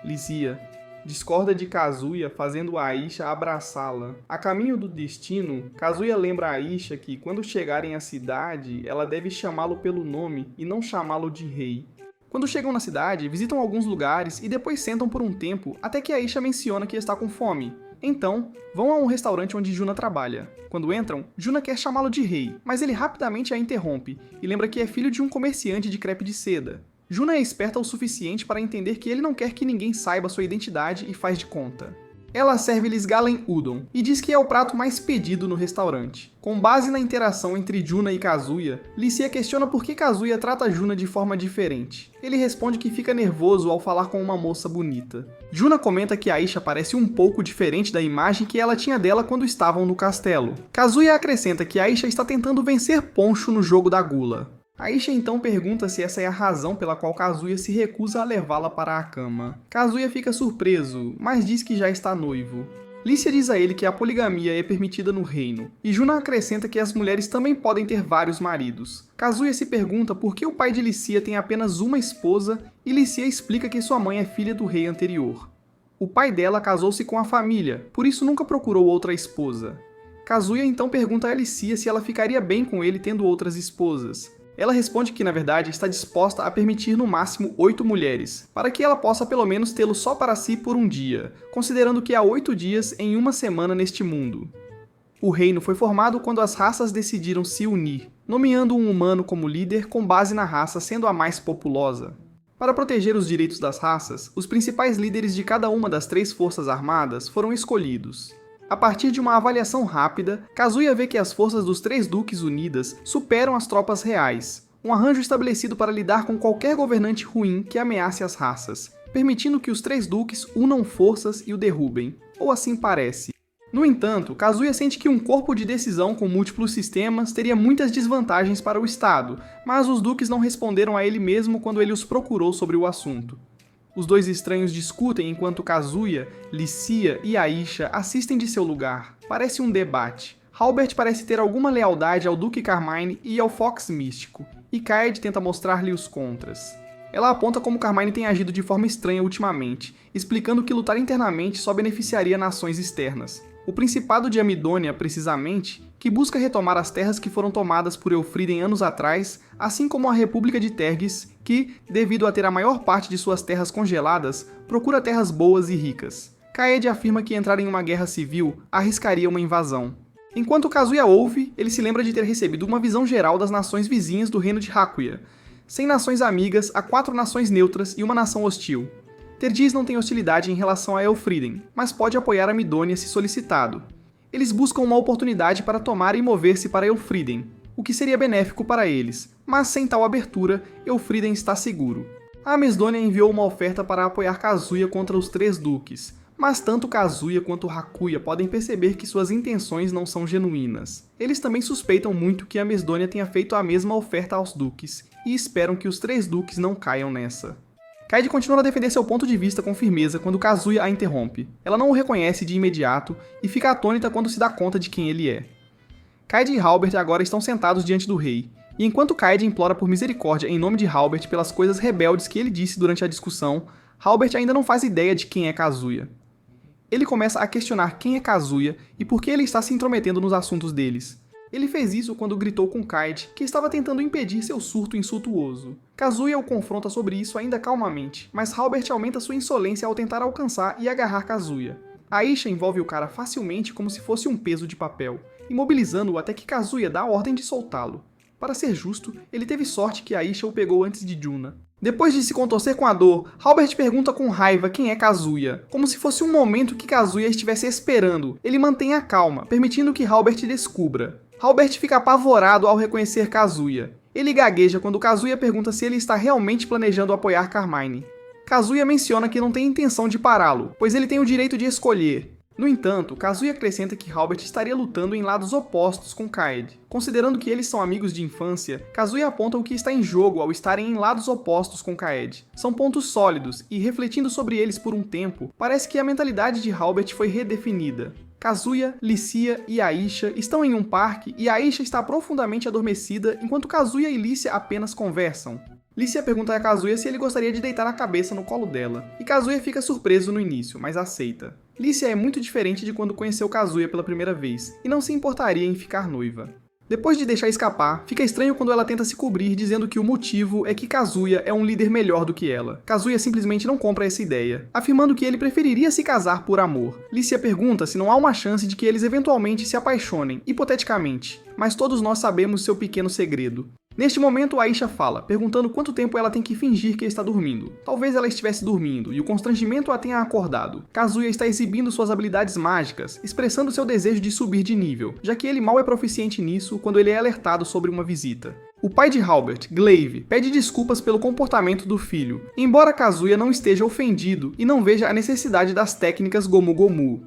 Licia discorda de Kazuya, fazendo a Aisha abraçá-la. A caminho do destino, Kazuya lembra a Aisha que, quando chegarem à cidade, ela deve chamá-lo pelo nome e não chamá-lo de rei. Quando chegam na cidade, visitam alguns lugares e depois sentam por um tempo até que a Aisha menciona que está com fome. Então, vão a um restaurante onde Juna trabalha. Quando entram, Juna quer chamá-lo de rei, mas ele rapidamente a interrompe e lembra que é filho de um comerciante de crepe de seda. Juna é esperta o suficiente para entender que ele não quer que ninguém saiba sua identidade e faz de conta. Ela serve-lhes Galen Udon e diz que é o prato mais pedido no restaurante. Com base na interação entre Juna e Kazuya, Licia questiona por que Kazuya trata Juna de forma diferente. Ele responde que fica nervoso ao falar com uma moça bonita. Juna comenta que Aisha parece um pouco diferente da imagem que ela tinha dela quando estavam no castelo. Kazuya acrescenta que Aisha está tentando vencer Poncho no jogo da gula. Aisha então pergunta se essa é a razão pela qual Kazuya se recusa a levá-la para a cama. Kazuya fica surpreso, mas diz que já está noivo. Licia diz a ele que a poligamia é permitida no reino, e Juna acrescenta que as mulheres também podem ter vários maridos. Kazuya se pergunta por que o pai de Licia tem apenas uma esposa, e Licia explica que sua mãe é filha do rei anterior. O pai dela casou-se com a família, por isso nunca procurou outra esposa. Kazuya então pergunta a Licia se ela ficaria bem com ele tendo outras esposas. Ela responde que, na verdade, está disposta a permitir no máximo 8 mulheres, para que ela possa pelo menos tê-lo só para si por um dia, considerando que há 8 dias em uma semana neste mundo. O reino foi formado quando as raças decidiram se unir, nomeando um humano como líder com base na raça sendo a mais populosa. Para proteger os direitos das raças, os principais líderes de cada uma das 3 forças armadas foram escolhidos. A partir de uma avaliação rápida, Kazuya vê que as forças dos 3 duques unidas superam as tropas reais, um arranjo estabelecido para lidar com qualquer governante ruim que ameace as raças, permitindo que os 3 duques unam forças e o derrubem, ou assim parece. No entanto, Kazuya sente que um corpo de decisão com múltiplos sistemas teria muitas desvantagens para o Estado, mas os duques não responderam a ele mesmo quando ele os procurou sobre o assunto. Os 2 estranhos discutem enquanto Kazuya, Licia e Aisha assistem de seu lugar. Parece um debate. Halbert parece ter alguma lealdade ao Duque Carmine e ao Fox Místico, e Kaede tenta mostrar-lhe os contras. Ela aponta como Carmine tem agido de forma estranha ultimamente, explicando que lutar internamente só beneficiaria nações externas. O Principado de Amidônia, precisamente, que busca retomar as terras que foram tomadas por Eufriden anos atrás, assim como a República de Tergis, que, devido a ter a maior parte de suas terras congeladas, procura terras boas e ricas. Kaede afirma que entrar em uma guerra civil arriscaria uma invasão. Enquanto Kazuya ouve, ele se lembra de ter recebido uma visão geral das nações vizinhas do reino de Hakuya. 100 nações amigas a 4 nações neutras e uma nação hostil. Tergis não tem hostilidade em relação a Eufriden, mas pode apoiar a Midônia se solicitado. Eles buscam uma oportunidade para tomar e mover-se para Eufriden, o que seria benéfico para eles, mas sem tal abertura, Eufriden está seguro. A Mesdônia enviou uma oferta para apoiar Kazuya contra os 3 duques, mas tanto Kazuya quanto Hakuya podem perceber que suas intenções não são genuínas. Eles também suspeitam muito que a Mesdônia tenha feito a mesma oferta aos duques, e esperam que os 3 duques não caiam nessa. Kaede continua a defender seu ponto de vista com firmeza quando Kazuya a interrompe. Ela não o reconhece de imediato e fica atônita quando se dá conta de quem ele é. Kaede e Halbert agora estão sentados diante do rei, E enquanto Kaede implora por misericórdia em nome de Halbert pelas coisas rebeldes que ele disse durante a discussão, Halbert ainda não faz ideia de quem é Kazuya. Ele começa a questionar quem é Kazuya e por que ele está se intrometendo nos assuntos deles. Ele fez isso quando gritou com Kaede, que estava tentando impedir seu surto insultuoso. Kazuya o confronta sobre isso ainda calmamente, mas Halbert aumenta sua insolência ao tentar alcançar e agarrar Kazuya. Aisha envolve o cara facilmente como se fosse um peso de papel, imobilizando-o até que Kazuya dá a ordem de soltá-lo. Para ser justo, ele teve sorte que Aisha o pegou antes de Juna. Depois de se contorcer com a dor, Halbert pergunta com raiva quem é Kazuya, como se fosse um momento que Kazuya estivesse esperando. Ele mantém a calma, permitindo que Halbert descubra. Halbert fica apavorado ao reconhecer Kazuya. Ele gagueja quando Kazuya pergunta se ele está realmente planejando apoiar Carmine. Kazuya menciona que não tem intenção de pará-lo, pois ele tem o direito de escolher. No entanto, Kazuya acrescenta que Halbert estaria lutando em lados opostos com Kaede. Considerando que eles são amigos de infância, Kazuya aponta o que está em jogo ao estarem em lados opostos com Kaede. São pontos sólidos, e refletindo sobre eles por um tempo, parece que a mentalidade de Halbert foi redefinida. Kazuya, Licia e Aisha estão em um parque e Aisha está profundamente adormecida enquanto Kazuya e Licia apenas conversam. Licia pergunta a Kazuya se ele gostaria de deitar a cabeça no colo dela, e Kazuya fica surpreso no início, mas aceita. Licia é muito diferente de quando conheceu Kazuya pela primeira vez, e não se importaria em ficar noiva. Depois de deixar escapar, fica estranho quando ela tenta se cobrir dizendo que o motivo é que Kazuya é um líder melhor do que ela. Kazuya simplesmente não compra essa ideia, afirmando que ele preferiria se casar por amor. Licia pergunta se não há uma chance de que eles eventualmente se apaixonem, hipoteticamente, mas todos nós sabemos seu pequeno segredo. Neste momento, Aisha fala, perguntando quanto tempo ela tem que fingir que está dormindo. Talvez ela estivesse dormindo, e o constrangimento a tenha acordado. Kazuya está exibindo suas habilidades mágicas, expressando seu desejo de subir de nível, já que ele mal é proficiente nisso quando ele é alertado sobre uma visita. O pai de Halbert, Glaive, pede desculpas pelo comportamento do filho, embora Kazuya não esteja ofendido e não veja a necessidade das técnicas Gomu Gomu.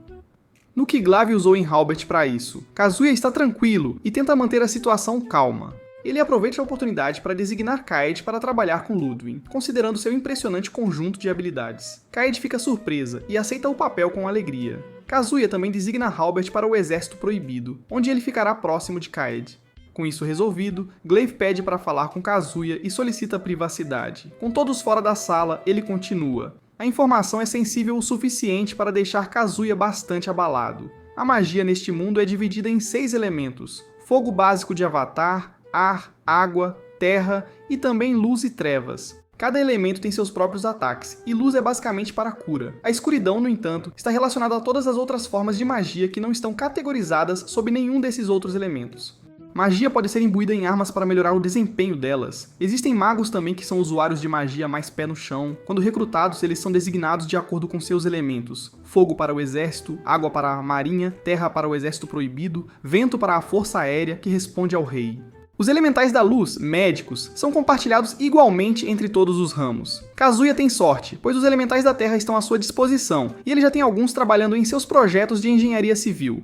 No que Glaive usou em Halbert para isso, Kazuya está tranquilo e tenta manter a situação calma. Ele aproveita a oportunidade para designar Kaede para trabalhar com Ludwig, considerando seu impressionante conjunto de habilidades. Kaede fica surpresa e aceita o papel com alegria. Kazuya também designa Halbert para o Exército Proibido, onde ele ficará próximo de Kaede. Com isso resolvido, Glaive pede para falar com Kazuya e solicita privacidade. Com todos fora da sala, ele continua. A informação é sensível o suficiente para deixar Kazuya bastante abalado. A magia neste mundo é dividida em 6 elementos: fogo básico de Avatar, ar, água, terra e também luz e trevas. Cada elemento tem seus próprios ataques, e luz é basicamente para a cura. A escuridão, no entanto, está relacionada a todas as outras formas de magia que não estão categorizadas sob nenhum desses outros elementos. Magia pode ser imbuída em armas para melhorar o desempenho delas. Existem magos também que são usuários de magia mais pé no chão. Quando recrutados, eles são designados de acordo com seus elementos. Fogo para o exército, água para a marinha, terra para o exército proibido, vento para a força aérea, que responde ao rei. Os elementais da luz, médicos, são compartilhados igualmente entre todos os ramos. Kazuya tem sorte, pois os elementais da terra estão à sua disposição, e ele já tem alguns trabalhando em seus projetos de engenharia civil.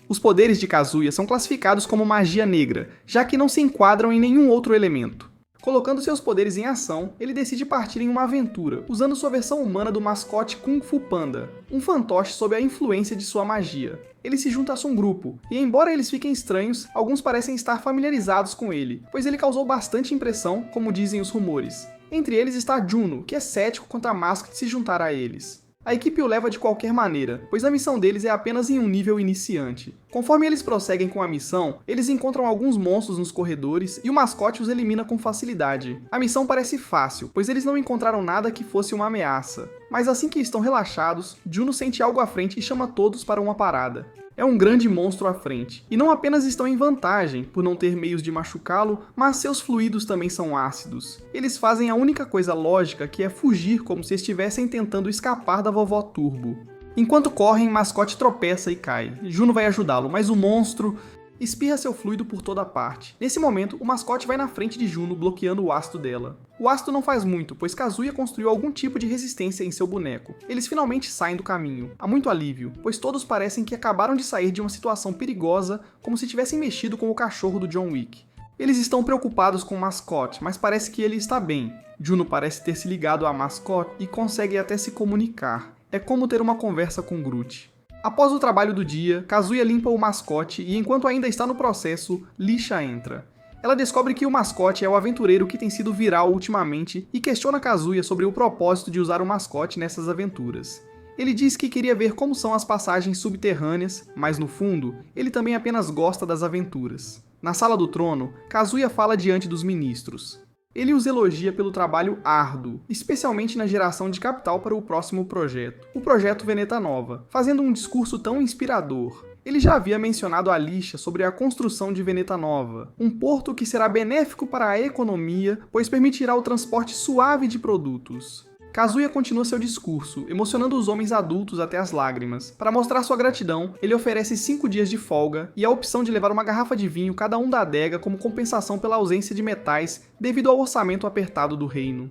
Os poderes de Kazuya são classificados como magia negra, já que não se enquadram em nenhum outro elemento. Colocando seus poderes em ação, ele decide partir em uma aventura, usando sua versão humana do mascote Kung Fu Panda, um fantoche sob a influência de sua magia. Ele se junta a um grupo, e embora eles fiquem estranhos, alguns parecem estar familiarizados com ele, pois ele causou bastante impressão, como dizem os rumores. Entre eles está Juno, que é cético quanto a Masked se juntar a eles. A equipe o leva de qualquer maneira, pois a missão deles é apenas em um nível iniciante. Conforme eles prosseguem com a missão, eles encontram alguns monstros nos corredores e o mascote os elimina com facilidade. A missão parece fácil, pois eles não encontraram nada que fosse uma ameaça. Mas assim que estão relaxados, Juno sente algo à frente e chama todos para uma parada. É um grande monstro à frente, e não apenas estão em vantagem por não ter meios de machucá-lo, mas seus fluidos também são ácidos. Eles fazem a única coisa lógica, que é fugir como se estivessem tentando escapar da vovó Turbo. Enquanto correm, Mascote tropeça e cai. Juno vai ajudá-lo, mas o monstro espirra seu fluido por toda parte. Nesse momento, o mascote vai na frente de Juno, bloqueando o ácido dela. O ácido não faz muito, pois Kazuya construiu algum tipo de resistência em seu boneco. Eles finalmente saem do caminho. Há muito alívio, pois todos parecem que acabaram de sair de uma situação perigosa, como se tivessem mexido com o cachorro do John Wick. Eles estão preocupados com o mascote, mas parece que ele está bem. Juno parece ter se ligado à mascote e consegue até se comunicar. É como ter uma conversa com Groot. Após o trabalho do dia, Kazuya limpa o mascote e enquanto ainda está no processo, Lisha entra. Ela descobre que o mascote é o aventureiro que tem sido viral ultimamente e questiona Kazuya sobre o propósito de usar o mascote nessas aventuras. Ele diz que queria ver como são as passagens subterrâneas, mas no fundo, ele também apenas gosta das aventuras. Na Sala do Trono, Kazuya fala diante dos ministros. Ele os elogia pelo trabalho árduo, especialmente na geração de capital para o próximo projeto, o Projeto Veneta Nova, fazendo um discurso tão inspirador. Ele já havia mencionado a Lixa sobre a construção de Veneta Nova, um porto que será benéfico para a economia, pois permitirá o transporte suave de produtos. Kazuya continua seu discurso, emocionando os homens adultos até as lágrimas. Para mostrar sua gratidão, ele oferece 5 dias de folga e a opção de levar uma garrafa de vinho cada um da adega como compensação pela ausência de metais devido ao orçamento apertado do reino.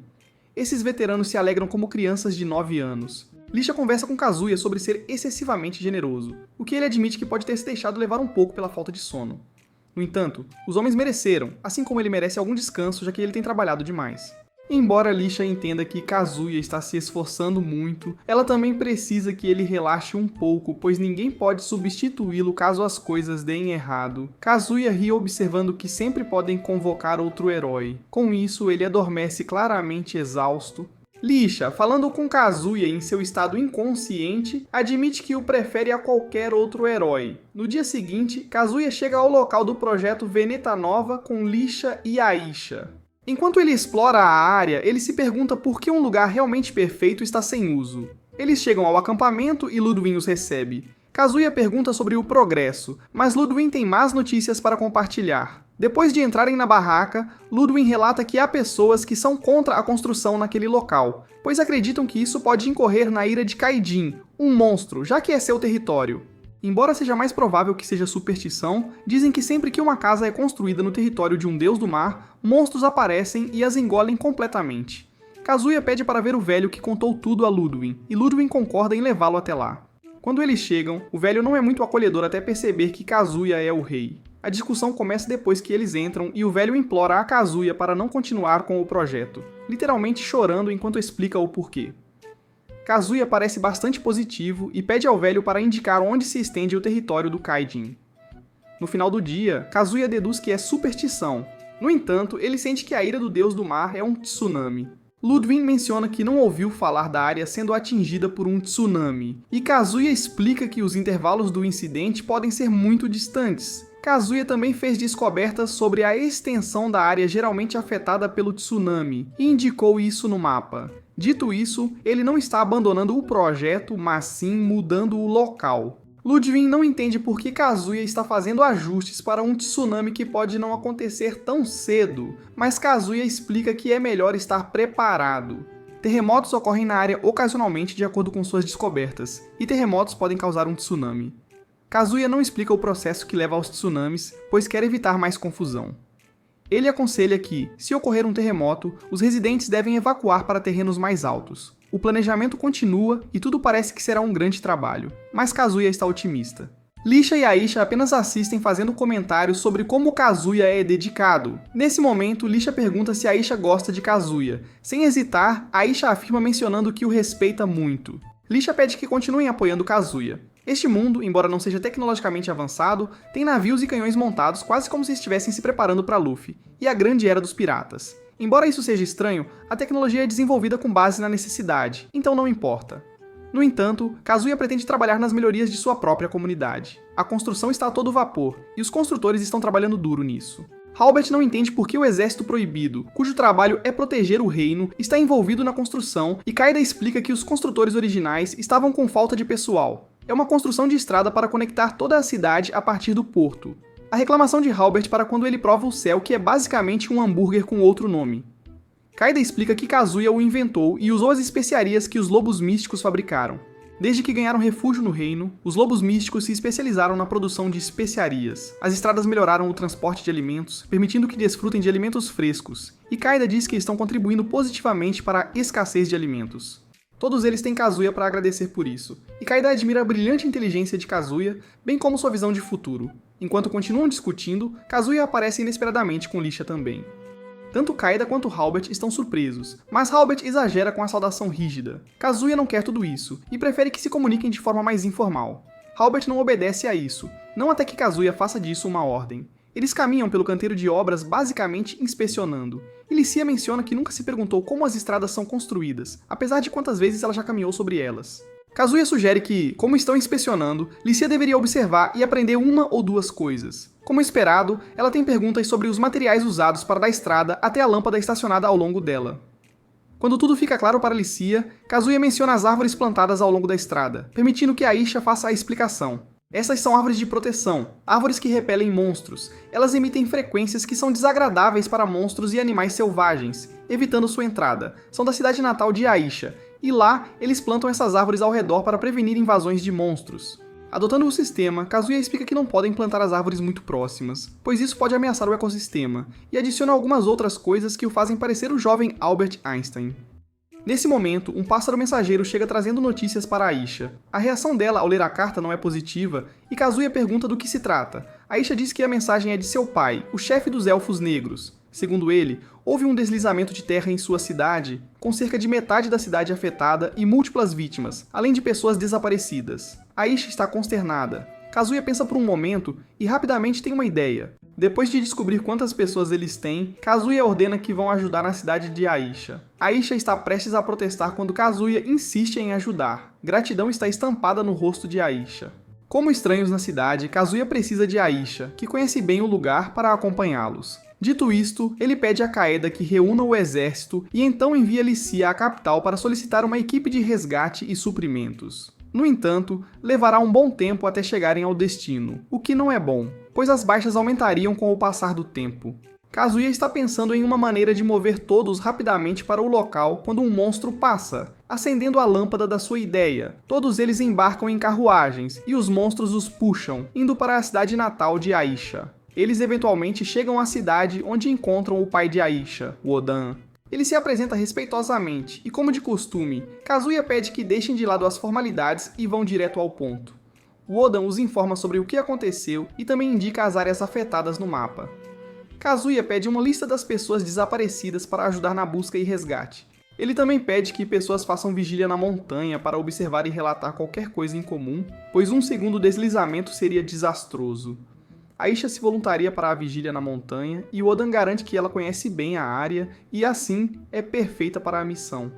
Esses veteranos se alegram como crianças de 9 anos. Lixa conversa com Kazuya sobre ser excessivamente generoso, o que ele admite que pode ter se deixado levar um pouco pela falta de sono. No entanto, os homens mereceram, assim como ele merece algum descanso já que ele tem trabalhado demais. Embora Lixa entenda que Kazuya está se esforçando muito, ela também precisa que ele relaxe um pouco, pois ninguém pode substituí-lo caso as coisas deem errado. Kazuya ri observando que sempre podem convocar outro herói. Com isso, ele adormece claramente exausto. Lixa, falando com Kazuya em seu estado inconsciente, admite que o prefere a qualquer outro herói. No dia seguinte, Kazuya chega ao local do projeto Veneta Nova com Lixa e Aisha. Enquanto ele explora a área, ele se pergunta por que um lugar realmente perfeito está sem uso. Eles chegam ao acampamento e Ludwig os recebe. Kazuya pergunta sobre o progresso, mas Ludwig tem más notícias para compartilhar. Depois de entrarem na barraca, Ludwig relata que há pessoas que são contra a construção naquele local, pois acreditam que isso pode incorrer na ira de Kaidin, um monstro, já que é seu território. Embora seja mais provável que seja superstição, dizem que sempre que uma casa é construída no território de um deus do mar, monstros aparecem e as engolem completamente. Kazuya pede para ver o velho que contou tudo a Ludwig, e Ludwig concorda em levá-lo até lá. Quando eles chegam, o velho não é muito acolhedor até perceber que Kazuya é o rei. A discussão começa depois que eles entram e o velho implora a Kazuya para não continuar com o projeto, literalmente chorando enquanto explica o porquê. Kazuya parece bastante positivo e pede ao velho para indicar onde se estende o território do Kaidin. No final do dia, Kazuya deduz que é superstição. No entanto, ele sente que a ira do deus do mar é um tsunami. Ludwig menciona que não ouviu falar da área sendo atingida por um tsunami, e Kazuya explica que os intervalos do incidente podem ser muito distantes. Kazuya também fez descobertas sobre a extensão da área geralmente afetada pelo tsunami, e indicou isso no mapa. Dito isso, ele não está abandonando o projeto, mas sim mudando o local. Ludwig não entende por que Kazuya está fazendo ajustes para um tsunami que pode não acontecer tão cedo, mas Kazuya explica que é melhor estar preparado. Terremotos ocorrem na área ocasionalmente de acordo com suas descobertas, e terremotos podem causar um tsunami. Kazuya não explica o processo que leva aos tsunamis, pois quer evitar mais confusão. Ele aconselha que, se ocorrer um terremoto, os residentes devem evacuar para terrenos mais altos. O planejamento continua e tudo parece que será um grande trabalho, mas Kazuya está otimista. Lixa e Aisha apenas assistem fazendo comentários sobre como Kazuya é dedicado. Nesse momento, Lixa pergunta se Aisha gosta de Kazuya. Sem hesitar, Aisha afirma mencionando que o respeita muito. Lixa pede que continuem apoiando Kazuya. Este mundo, embora não seja tecnologicamente avançado, tem navios e canhões montados quase como se estivessem se preparando para Luffy, e a grande era dos piratas. Embora isso seja estranho, a tecnologia é desenvolvida com base na necessidade, então não importa. No entanto, Kazuya pretende trabalhar nas melhorias de sua própria comunidade. A construção está a todo vapor, e os construtores estão trabalhando duro nisso. Halbert não entende por que o Exército Proibido, cujo trabalho é proteger o reino, está envolvido na construção, e Kaida explica que os construtores originais estavam com falta de pessoal. É uma construção de estrada para conectar toda a cidade a partir do porto. A reclamação de Halbert para quando ele prova o céu, que é basicamente um hambúrguer com outro nome. Kaida explica que Kazuya o inventou e usou as especiarias que os lobos místicos fabricaram. Desde que ganharam refúgio no reino, os lobos místicos se especializaram na produção de especiarias. As estradas melhoraram o transporte de alimentos, permitindo que desfrutem de alimentos frescos, e Kaida diz que estão contribuindo positivamente para a escassez de alimentos. Todos eles têm Kazuya para agradecer por isso, e Kaida admira a brilhante inteligência de Kazuya, bem como sua visão de futuro. Enquanto continuam discutindo, Kazuya aparece inesperadamente com Lixa também. Tanto Kaida quanto Halbert estão surpresos, mas Halbert exagera com a saudação rígida. Kazuya não quer tudo isso, e prefere que se comuniquem de forma mais informal. Halbert não obedece a isso, não até que Kazuya faça disso uma ordem. Eles caminham pelo canteiro de obras basicamente inspecionando. E Licia menciona que nunca se perguntou como as estradas são construídas, apesar de quantas vezes ela já caminhou sobre elas. Kazuya sugere que, como estão inspecionando, Licia deveria observar e aprender uma ou duas coisas. Como esperado, ela tem perguntas sobre os materiais usados para dar estrada até a lâmpada estacionada ao longo dela. Quando tudo fica claro para Licia, Kazuya menciona as árvores plantadas ao longo da estrada, permitindo que Aisha faça a explicação. Essas são árvores de proteção, árvores que repelem monstros. Elas emitem frequências que são desagradáveis para monstros e animais selvagens, evitando sua entrada. São da cidade natal de Aisha, e lá eles plantam essas árvores ao redor para prevenir invasões de monstros. Adotando o sistema, Kazuya explica que não podem plantar as árvores muito próximas, pois isso pode ameaçar o ecossistema, e adiciona algumas outras coisas que o fazem parecer o jovem Albert Einstein. Nesse momento, um pássaro mensageiro chega trazendo notícias para Aisha. A reação dela ao ler a carta não é positiva, e Kazuya pergunta do que se trata. Aisha diz que a mensagem é de seu pai, o chefe dos Elfos Negros. Segundo ele, houve um deslizamento de terra em sua cidade, com cerca de metade da cidade afetada e múltiplas vítimas, além de pessoas desaparecidas. Aisha está consternada. Kazuya pensa por um momento e rapidamente tem uma ideia. Depois de descobrir quantas pessoas eles têm, Kazuya ordena que vão ajudar na cidade de Aisha. Aisha está prestes a protestar quando Kazuya insiste em ajudar. Gratidão está estampada no rosto de Aisha. Como estranhos na cidade, Kazuya precisa de Aisha, que conhece bem o lugar, para acompanhá-los. Dito isto, ele pede a Kaeda que reúna o exército e então envia Licia à capital para solicitar uma equipe de resgate e suprimentos. No entanto, levará um bom tempo até chegarem ao destino, o que não é bom, pois as baixas aumentariam com o passar do tempo. Kazuya está pensando em uma maneira de mover todos rapidamente para o local quando um monstro passa, acendendo a lâmpada da sua ideia. Todos eles embarcam em carruagens e os monstros os puxam, indo para a cidade natal de Aisha. Eles eventualmente chegam à cidade onde encontram o pai de Aisha, o Odan. Ele se apresenta respeitosamente e, como de costume, Kazuya pede que deixem de lado as formalidades e vão direto ao ponto. O Odan os informa sobre o que aconteceu e também indica as áreas afetadas no mapa. Kazuya pede uma lista das pessoas desaparecidas para ajudar na busca e resgate. Ele também pede que pessoas façam vigília na montanha para observar e relatar qualquer coisa em comum, pois um segundo deslizamento seria desastroso. Aisha se voluntaria para a vigília na montanha e o Odan garante que ela conhece bem a área e, assim, é perfeita para a missão.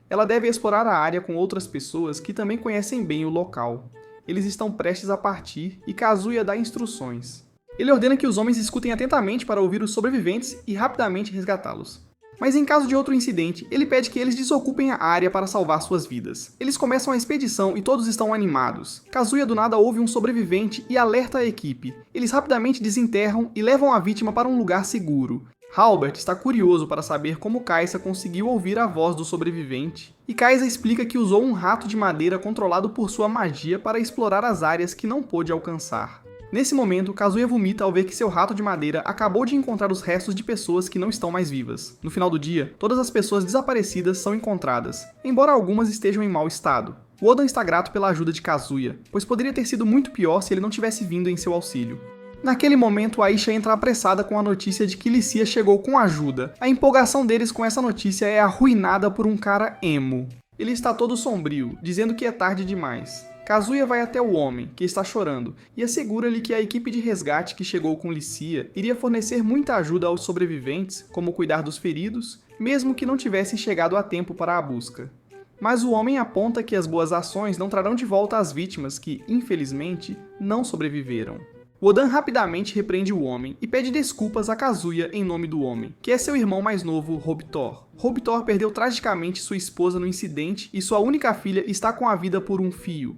Ela deve explorar a área com outras pessoas que também conhecem bem o local. Eles estão prestes a partir e Kazuya dá instruções. Ele ordena que os homens escutem atentamente para ouvir os sobreviventes e rapidamente resgatá-los. Mas em caso de outro incidente, ele pede que eles desocupem a área para salvar suas vidas. Eles começam a expedição e todos estão animados. Kazuya do nada ouve um sobrevivente e alerta a equipe. Eles rapidamente desenterram e levam a vítima para um lugar seguro. Halbert está curioso para saber como Kaisa conseguiu ouvir a voz do sobrevivente, e Kaisa explica que usou um rato de madeira controlado por sua magia para explorar as áreas que não pôde alcançar. Nesse momento, Kazuya vomita ao ver que seu rato de madeira acabou de encontrar os restos de pessoas que não estão mais vivas. No final do dia, todas as pessoas desaparecidas são encontradas, embora algumas estejam em mau estado. O Odan está grato pela ajuda de Kazuya, pois poderia ter sido muito pior se ele não tivesse vindo em seu auxílio. Naquele momento, Aisha entra apressada com a notícia de que Licia chegou com ajuda. A empolgação deles com essa notícia é arruinada por um cara emo. Ele está todo sombrio, dizendo que é tarde demais. Kazuya vai até o homem, que está chorando, e assegura-lhe que a equipe de resgate que chegou com Licia iria fornecer muita ajuda aos sobreviventes, como cuidar dos feridos, mesmo que não tivessem chegado a tempo para a busca. Mas o homem aponta que as boas ações não trarão de volta as vítimas que, infelizmente, não sobreviveram. O Odan rapidamente repreende o homem e pede desculpas a Kazuya em nome do homem, que é seu irmão mais novo, Robitor. Robitor perdeu tragicamente sua esposa no incidente e sua única filha está com a vida por um fio.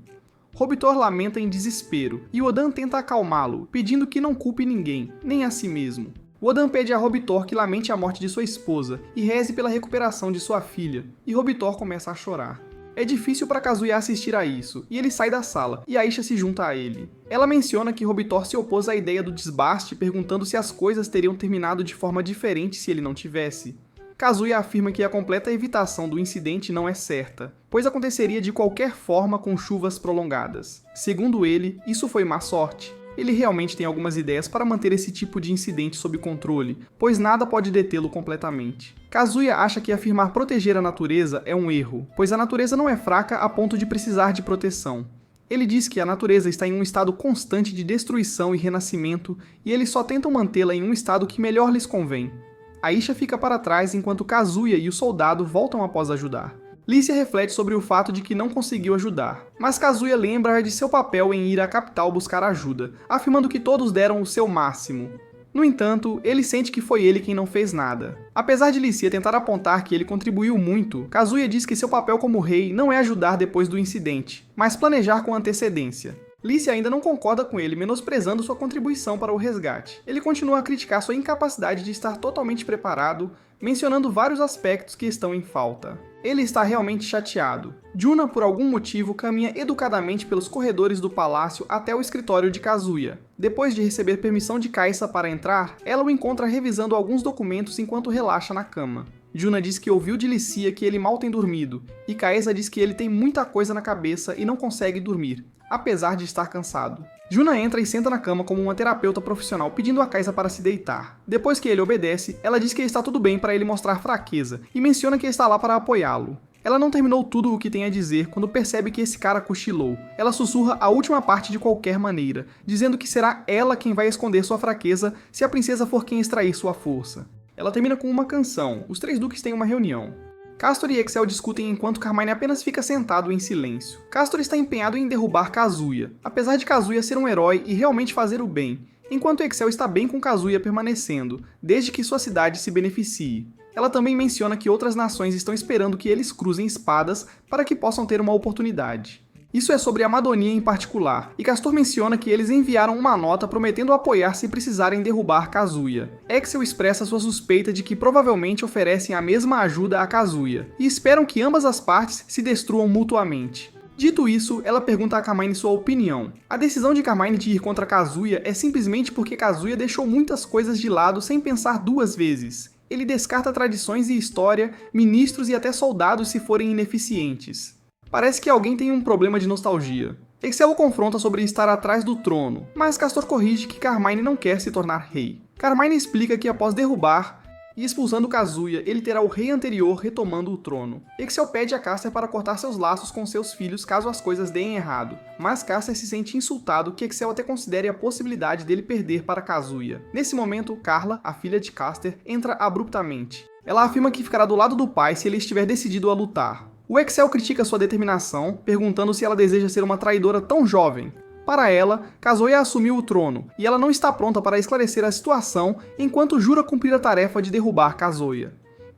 Robitor lamenta em desespero, e Odan tenta acalmá-lo, pedindo que não culpe ninguém, nem a si mesmo. Odan pede a Robitor que lamente a morte de sua esposa e reze pela recuperação de sua filha, e Robitor começa a chorar. É difícil para Kazuya assistir a isso, e ele sai da sala, e Aisha se junta a ele. Ela menciona que Robitor se opôs à ideia do desbaste, perguntando se as coisas teriam terminado de forma diferente se ele não tivesse. Kazuya afirma que a completa evitação do incidente não é certa, pois aconteceria de qualquer forma com chuvas prolongadas. Segundo ele, isso foi má sorte. Ele realmente tem algumas ideias para manter esse tipo de incidente sob controle, pois nada pode detê-lo completamente. Kazuya acha que afirmar proteger a natureza é um erro, pois a natureza não é fraca a ponto de precisar de proteção. Ele diz que a natureza está em um estado constante de destruição e renascimento, e eles só tentam mantê-la em um estado que melhor lhes convém. Aisha fica para trás enquanto Kazuya e o soldado voltam após ajudar. Lícia reflete sobre o fato de que não conseguiu ajudar, mas Kazuya lembra de seu papel em ir à capital buscar ajuda, afirmando que todos deram o seu máximo. No entanto, ele sente que foi ele quem não fez nada. Apesar de Lícia tentar apontar que ele contribuiu muito, Kazuya diz que seu papel como rei não é ajudar depois do incidente, mas planejar com antecedência. Lícia ainda não concorda com ele, menosprezando sua contribuição para o resgate. Ele continua a criticar sua incapacidade de estar totalmente preparado, mencionando vários aspectos que estão em falta. Ele está realmente chateado. Juna, por algum motivo, caminha educadamente pelos corredores do palácio até o escritório de Kazuya. Depois de receber permissão de Kaisa para entrar, ela o encontra revisando alguns documentos enquanto relaxa na cama. Juna diz que ouviu de Lícia que ele mal tem dormido, e Kaisa diz que ele tem muita coisa na cabeça e não consegue dormir, apesar de estar cansado. Juna entra e senta na cama como uma terapeuta profissional pedindo a Kaisa para se deitar. Depois que ele obedece, ela diz que está tudo bem para ele mostrar fraqueza e menciona que está lá para apoiá-lo. Ela não terminou tudo o que tem a dizer quando percebe que esse cara cochilou. Ela sussurra a última parte de qualquer maneira, dizendo que será ela quem vai esconder sua fraqueza se a princesa for quem extrair sua força. Ela termina com uma canção. Os três duques têm uma reunião. Castor e Excel discutem enquanto Carmine apenas fica sentado em silêncio. Castor está empenhado em derrubar Kazuya, apesar de Kazuya ser um herói e realmente fazer o bem, enquanto Excel está bem com Kazuya permanecendo, desde que sua cidade se beneficie. Ela também menciona que outras nações estão esperando que eles cruzem espadas para que possam ter uma oportunidade. Isso é sobre a Madonia em particular, e Castor menciona que eles enviaram uma nota prometendo apoiar se precisarem derrubar Kazuya. Excel expressa sua suspeita de que provavelmente oferecem a mesma ajuda a Kazuya, e esperam que ambas as partes se destruam mutuamente. Dito isso, ela pergunta a Carmine sua opinião. A decisão de Carmine de ir contra Kazuya é simplesmente porque Kazuya deixou muitas coisas de lado sem pensar duas vezes. Ele descarta tradições e história, ministros e até soldados se forem ineficientes. Parece que alguém tem um problema de nostalgia. Excel o confronta sobre estar atrás do trono, mas Castor corrige que Carmine não quer se tornar rei. Carmine explica que após derrubar e expulsando Kazuya, ele terá o rei anterior retomando o trono. Excel pede a Caster para cortar seus laços com seus filhos caso as coisas deem errado, mas Caster se sente insultado que Excel até considere a possibilidade dele perder para Kazuya. Nesse momento, Carla, a filha de Caster, entra abruptamente. Ela afirma que ficará do lado do pai se ele estiver decidido a lutar. O Excel critica sua determinação, perguntando se ela deseja ser uma traidora tão jovem. Para ela, Kazuya assumiu o trono, e ela não está pronta para esclarecer a situação enquanto jura cumprir a tarefa de derrubar Kazuya.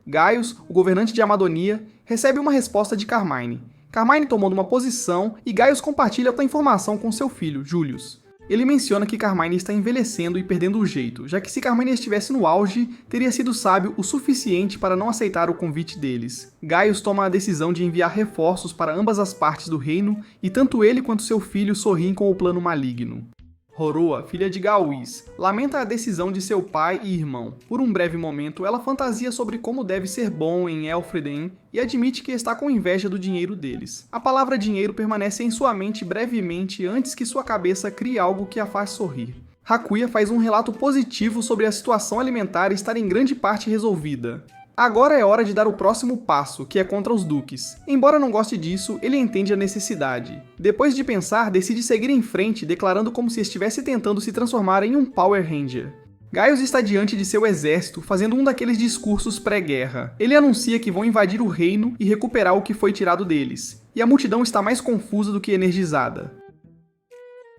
Gaius, o governante de Amadonia, recebe uma resposta de Carmine. Carmine tomou uma posição e Gaius compartilha a informação com seu filho, Julius. Ele menciona que Carmine está envelhecendo e perdendo o jeito, já que se Carmine estivesse no auge, teria sido sábio o suficiente para não aceitar o convite deles. Gaius toma a decisão de enviar reforços para ambas as partes do reino, e tanto ele quanto seu filho sorriem com o plano maligno. Horoa, filha de Gauis, lamenta a decisão de seu pai e irmão. Por um breve momento, ela fantasia sobre como deve ser bom em Elfreden e admite que está com inveja do dinheiro deles. A palavra dinheiro permanece em sua mente brevemente antes que sua cabeça crie algo que a faz sorrir. Hakuya faz um relato positivo sobre a situação alimentar estar em grande parte resolvida. Agora é hora de dar o próximo passo, que é contra os duques. Embora não goste disso, ele entende a necessidade. Depois de pensar, decide seguir em frente, declarando como se estivesse tentando se transformar em um Power Ranger. Gaius está diante de seu exército, fazendo um daqueles discursos pré-guerra. Ele anuncia que vão invadir o reino e recuperar o que foi tirado deles. E a multidão está mais confusa do que energizada.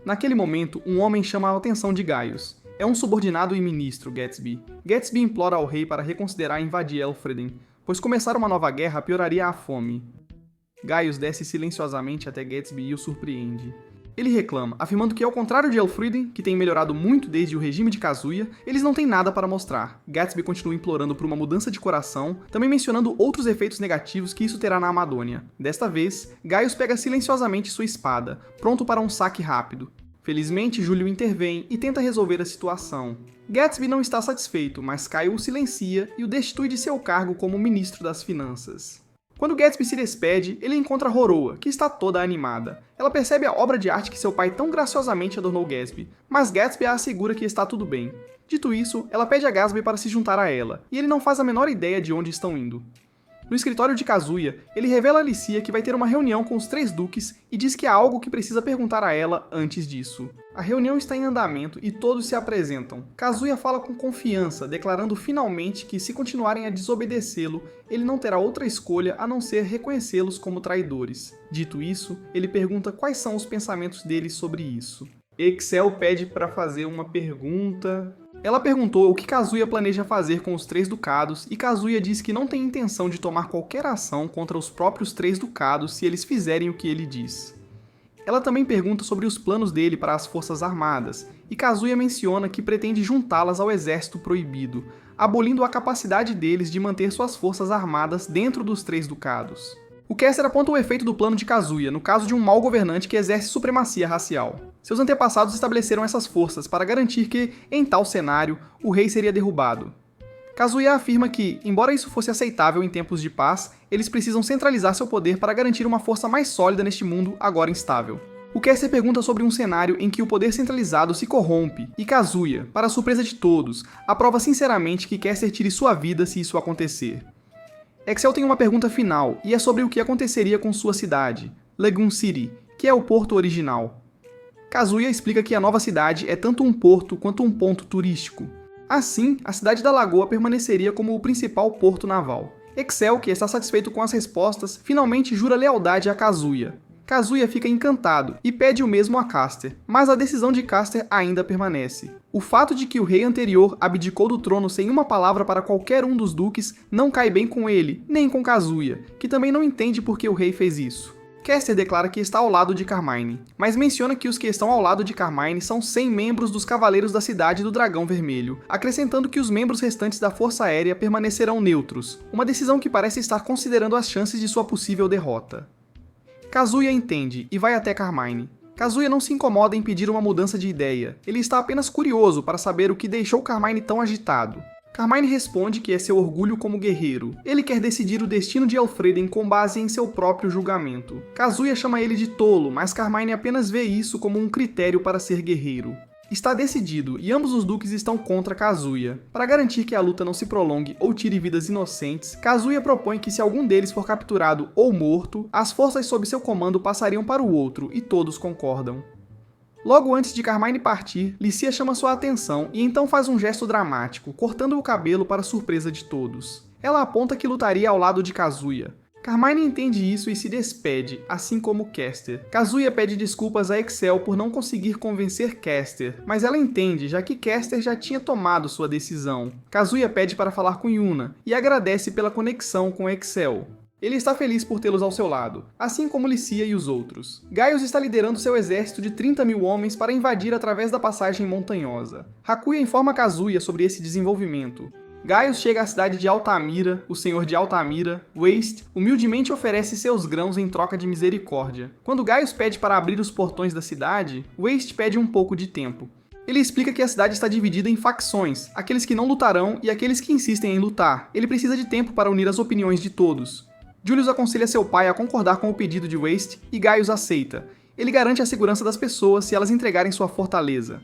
Naquele momento, um homem chama a atenção de Gaius. É um subordinado e ministro, Gatsby. Gatsby implora ao rei para reconsiderar invadir Elfreden, pois começar uma nova guerra pioraria a fome. Gaius desce silenciosamente até Gatsby e o surpreende. Ele reclama, afirmando que ao contrário de Elfreden, que tem melhorado muito desde o regime de Kazuya, eles não têm nada para mostrar. Gatsby continua implorando por uma mudança de coração, também mencionando outros efeitos negativos que isso terá na Amadônia. Desta vez, Gaius pega silenciosamente sua espada, pronto para um saque rápido. Felizmente, Júlio intervém e tenta resolver a situação. Gatsby não está satisfeito, mas Caio o silencia e o destitui de seu cargo como ministro das finanças. Quando Gatsby se despede, ele encontra Horoa, que está toda animada. Ela percebe a obra de arte que seu pai tão graciosamente adornou Gatsby, mas Gatsby a assegura que está tudo bem. Dito isso, ela pede a Gatsby para se juntar a ela, e ele não faz a menor ideia de onde estão indo. No escritório de Kazuya, ele revela a Licia que vai ter uma reunião com os 3 duques e diz que há algo que precisa perguntar a ela antes disso. A reunião está em andamento e todos se apresentam. Kazuya fala com confiança, declarando finalmente que se continuarem a desobedecê-lo, ele não terá outra escolha a não ser reconhecê-los como traidores. Dito isso, ele pergunta quais são os pensamentos dele sobre isso. Excel pede para fazer uma pergunta. Ela perguntou o que Kazuya planeja fazer com os 3 ducados e Kazuya diz que não tem intenção de tomar qualquer ação contra os próprios 3 ducados se eles fizerem o que ele diz. Ela também pergunta sobre os planos dele para as forças armadas e Kazuya menciona que pretende juntá-las ao exército proibido, abolindo a capacidade deles de manter suas forças armadas dentro dos 3 ducados. O Caster aponta o efeito do plano de Kazuya no caso de um mau governante que exerce supremacia racial. Seus antepassados estabeleceram essas forças para garantir que, em tal cenário, o rei seria derrubado. Kazuya afirma que, embora isso fosse aceitável em tempos de paz, eles precisam centralizar seu poder para garantir uma força mais sólida neste mundo agora instável. O Caster pergunta sobre um cenário em que o poder centralizado se corrompe, e Kazuya, para a surpresa de todos, aprova sinceramente que Caster tire sua vida se isso acontecer. Excel tem uma pergunta final, e é sobre o que aconteceria com sua cidade, Lagoon City, que é o porto original. Kazuya explica que a nova cidade é tanto um porto quanto um ponto turístico. Assim, a cidade da lagoa permaneceria como o principal porto naval. Excel, que está satisfeito com as respostas, finalmente jura lealdade a Kazuya. Kazuya fica encantado e pede o mesmo a Caster, mas a decisão de Caster ainda permanece. O fato de que o rei anterior abdicou do trono sem uma palavra para qualquer um dos duques não cai bem com ele, nem com Kazuya, que também não entende por que o rei fez isso. Caster declara que está ao lado de Carmine, mas menciona que os que estão ao lado de Carmine são 100 membros dos Cavaleiros da Cidade do Dragão Vermelho, acrescentando que os membros restantes da Força Aérea permanecerão neutros, uma decisão que parece estar considerando as chances de sua possível derrota. Kazuya entende e vai até Carmine. Kazuya não se incomoda em pedir uma mudança de ideia, ele está apenas curioso para saber o que deixou Carmine tão agitado. Carmine responde que é seu orgulho como guerreiro. Ele quer decidir o destino de Elfreden com base em seu próprio julgamento. Kazuya chama ele de tolo, mas Carmine apenas vê isso como um critério para ser guerreiro. Está decidido, e ambos os duques estão contra Kazuya. Para garantir que a luta não se prolongue ou tire vidas inocentes, Kazuya propõe que se algum deles for capturado ou morto, as forças sob seu comando passariam para o outro, e todos concordam. Logo antes de Carmine partir, Licia chama sua atenção e então faz um gesto dramático, cortando o cabelo para surpresa de todos. Ela aponta que lutaria ao lado de Kazuya. Carmine entende isso e se despede, assim como Caster. Kazuya pede desculpas a Excel por não conseguir convencer Caster, mas ela entende, já que Caster já tinha tomado sua decisão. Kazuya pede para falar com Yuna, e agradece pela conexão com Excel. Ele está feliz por tê-los ao seu lado, assim como Licia e os outros. Gaius está liderando seu exército de 30.000 homens para invadir através da passagem montanhosa. Hakuya informa Kazuya sobre esse desenvolvimento. Gaius chega à cidade de Altamira, o senhor de Altamira, Waste, humildemente oferece seus grãos em troca de misericórdia. Quando Gaius pede para abrir os portões da cidade, Waste pede um pouco de tempo. Ele explica que a cidade está dividida em facções, aqueles que não lutarão e aqueles que insistem em lutar. Ele precisa de tempo para unir as opiniões de todos. Julius aconselha seu pai a concordar com o pedido de Waste e Gaius aceita. Ele garante a segurança das pessoas se elas entregarem sua fortaleza.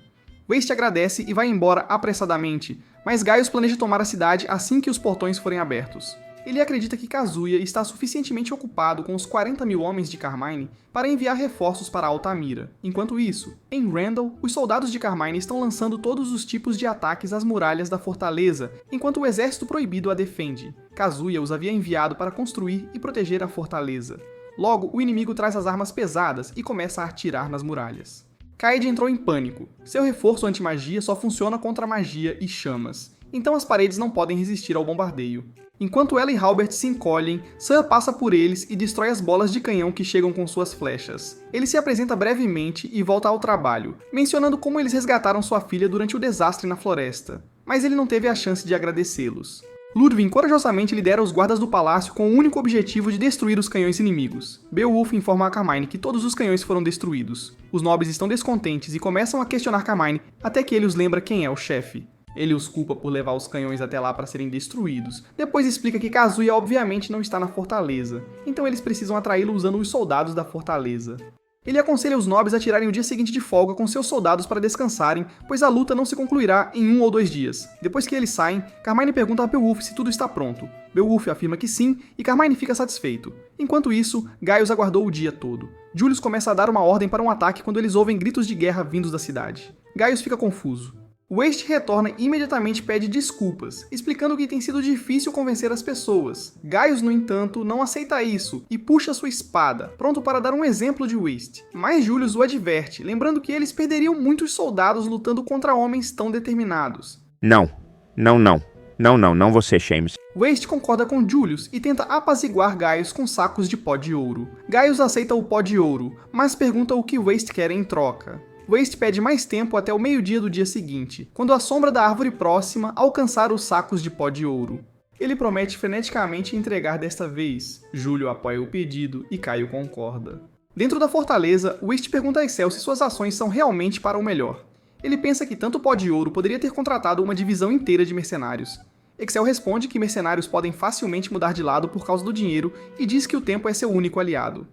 Waste agradece e vai embora apressadamente, mas Gaius planeja tomar a cidade assim que os portões forem abertos. Ele acredita que Kazuya está suficientemente ocupado com os 40.000 homens de Carmine para enviar reforços para Altamira. Enquanto isso, em Randall, os soldados de Carmine estão lançando todos os tipos de ataques às muralhas da fortaleza, enquanto o exército proibido a defende. Kazuya os havia enviado para construir e proteger a fortaleza. Logo, o inimigo traz as armas pesadas e começa a atirar nas muralhas. Kaede entrou em pânico. Seu reforço anti-magia só funciona contra magia e chamas, então as paredes não podem resistir ao bombardeio. Enquanto ela e Halbert se encolhem, Sam passa por eles e destrói as bolas de canhão que chegam com suas flechas. Ele se apresenta brevemente e volta ao trabalho, mencionando como eles resgataram sua filha durante o desastre na floresta, mas ele não teve a chance de agradecê-los. Ludwig corajosamente lidera os guardas do palácio com o único objetivo de destruir os canhões inimigos. Beowulf informa a Carmine que todos os canhões foram destruídos. Os nobres estão descontentes e começam a questionar Carmine até que ele os lembra quem é o chefe. Ele os culpa por levar os canhões até lá para serem destruídos. Depois explica que Kazuya obviamente não está na fortaleza, então eles precisam atraí-lo usando os soldados da fortaleza. Ele aconselha os nobres a tirarem o dia seguinte de folga com seus soldados para descansarem, pois a luta não se concluirá em 1 ou 2 dias. Depois que eles saem, Carmine pergunta a Beowulf se tudo está pronto. Beowulf afirma que sim, e Carmine fica satisfeito. Enquanto isso, Gaius aguardou o dia todo. Julius começa a dar uma ordem para um ataque quando eles ouvem gritos de guerra vindos da cidade. Gaius fica confuso. Waste retorna e imediatamente pede desculpas, explicando que tem sido difícil convencer as pessoas. Gaius, no entanto, não aceita isso e puxa sua espada, pronto para dar um exemplo de Waste. Mas Julius o adverte, lembrando que eles perderiam muitos soldados lutando contra homens tão determinados. Não você, Shames. Waste concorda com Julius e tenta apaziguar Gaius com sacos de pó de ouro. Gaius aceita o pó de ouro, mas pergunta o que Waste quer em troca. Waste pede mais tempo até o meio-dia do dia seguinte, quando a sombra da árvore próxima alcançar os sacos de pó de ouro. Ele promete freneticamente entregar desta vez. Júlio apoia o pedido e Caio concorda. Dentro da fortaleza, Waste pergunta a Excel se suas ações são realmente para o melhor. Ele pensa que tanto o pó de ouro poderia ter contratado uma divisão inteira de mercenários. Excel responde que mercenários podem facilmente mudar de lado por causa do dinheiro e diz que o tempo é seu único aliado.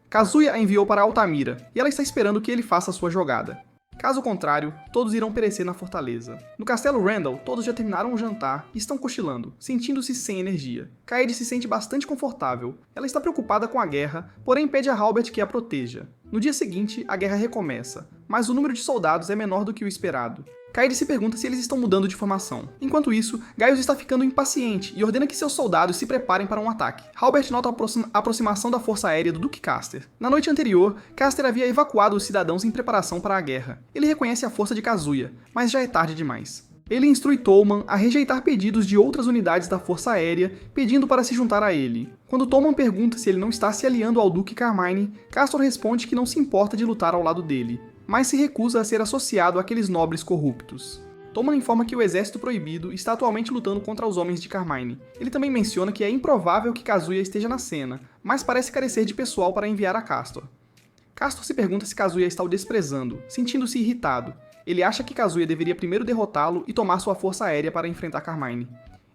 Kazuya a enviou para Altamira, e ela está esperando que ele faça sua jogada. Caso contrário, todos irão perecer na fortaleza. No castelo Randall, todos já terminaram o jantar e estão cochilando, sentindo-se sem energia. Kaede se sente bastante confortável. Ela está preocupada com a guerra, porém pede a Halbert que a proteja. No dia seguinte, a guerra recomeça, mas o número de soldados é menor do que o esperado. Kaede se pergunta se eles estão mudando de formação. Enquanto isso, Gaius está ficando impaciente e ordena que seus soldados se preparem para um ataque. Halbert nota a aproximação da força aérea do Duque Caster. Na noite anterior, Caster havia evacuado os cidadãos em preparação para a guerra. Ele reconhece a força de Kazuya, mas já é tarde demais. Ele instrui Tolman a rejeitar pedidos de outras unidades da Força Aérea, pedindo para se juntar a ele. Quando Tolman pergunta se ele não está se aliando ao Duque Carmine, Castor responde que não se importa de lutar ao lado dele, mas se recusa a ser associado àqueles nobres corruptos. Tolman informa que o Exército Proibido está atualmente lutando contra os homens de Carmine. Ele também menciona que é improvável que Kazuya esteja na cena, mas parece carecer de pessoal para enviar a Castor. Castor se pergunta se Kazuya está o desprezando, sentindo-se irritado. Ele acha que Kazuya deveria primeiro derrotá-lo e tomar sua força aérea para enfrentar Carmine.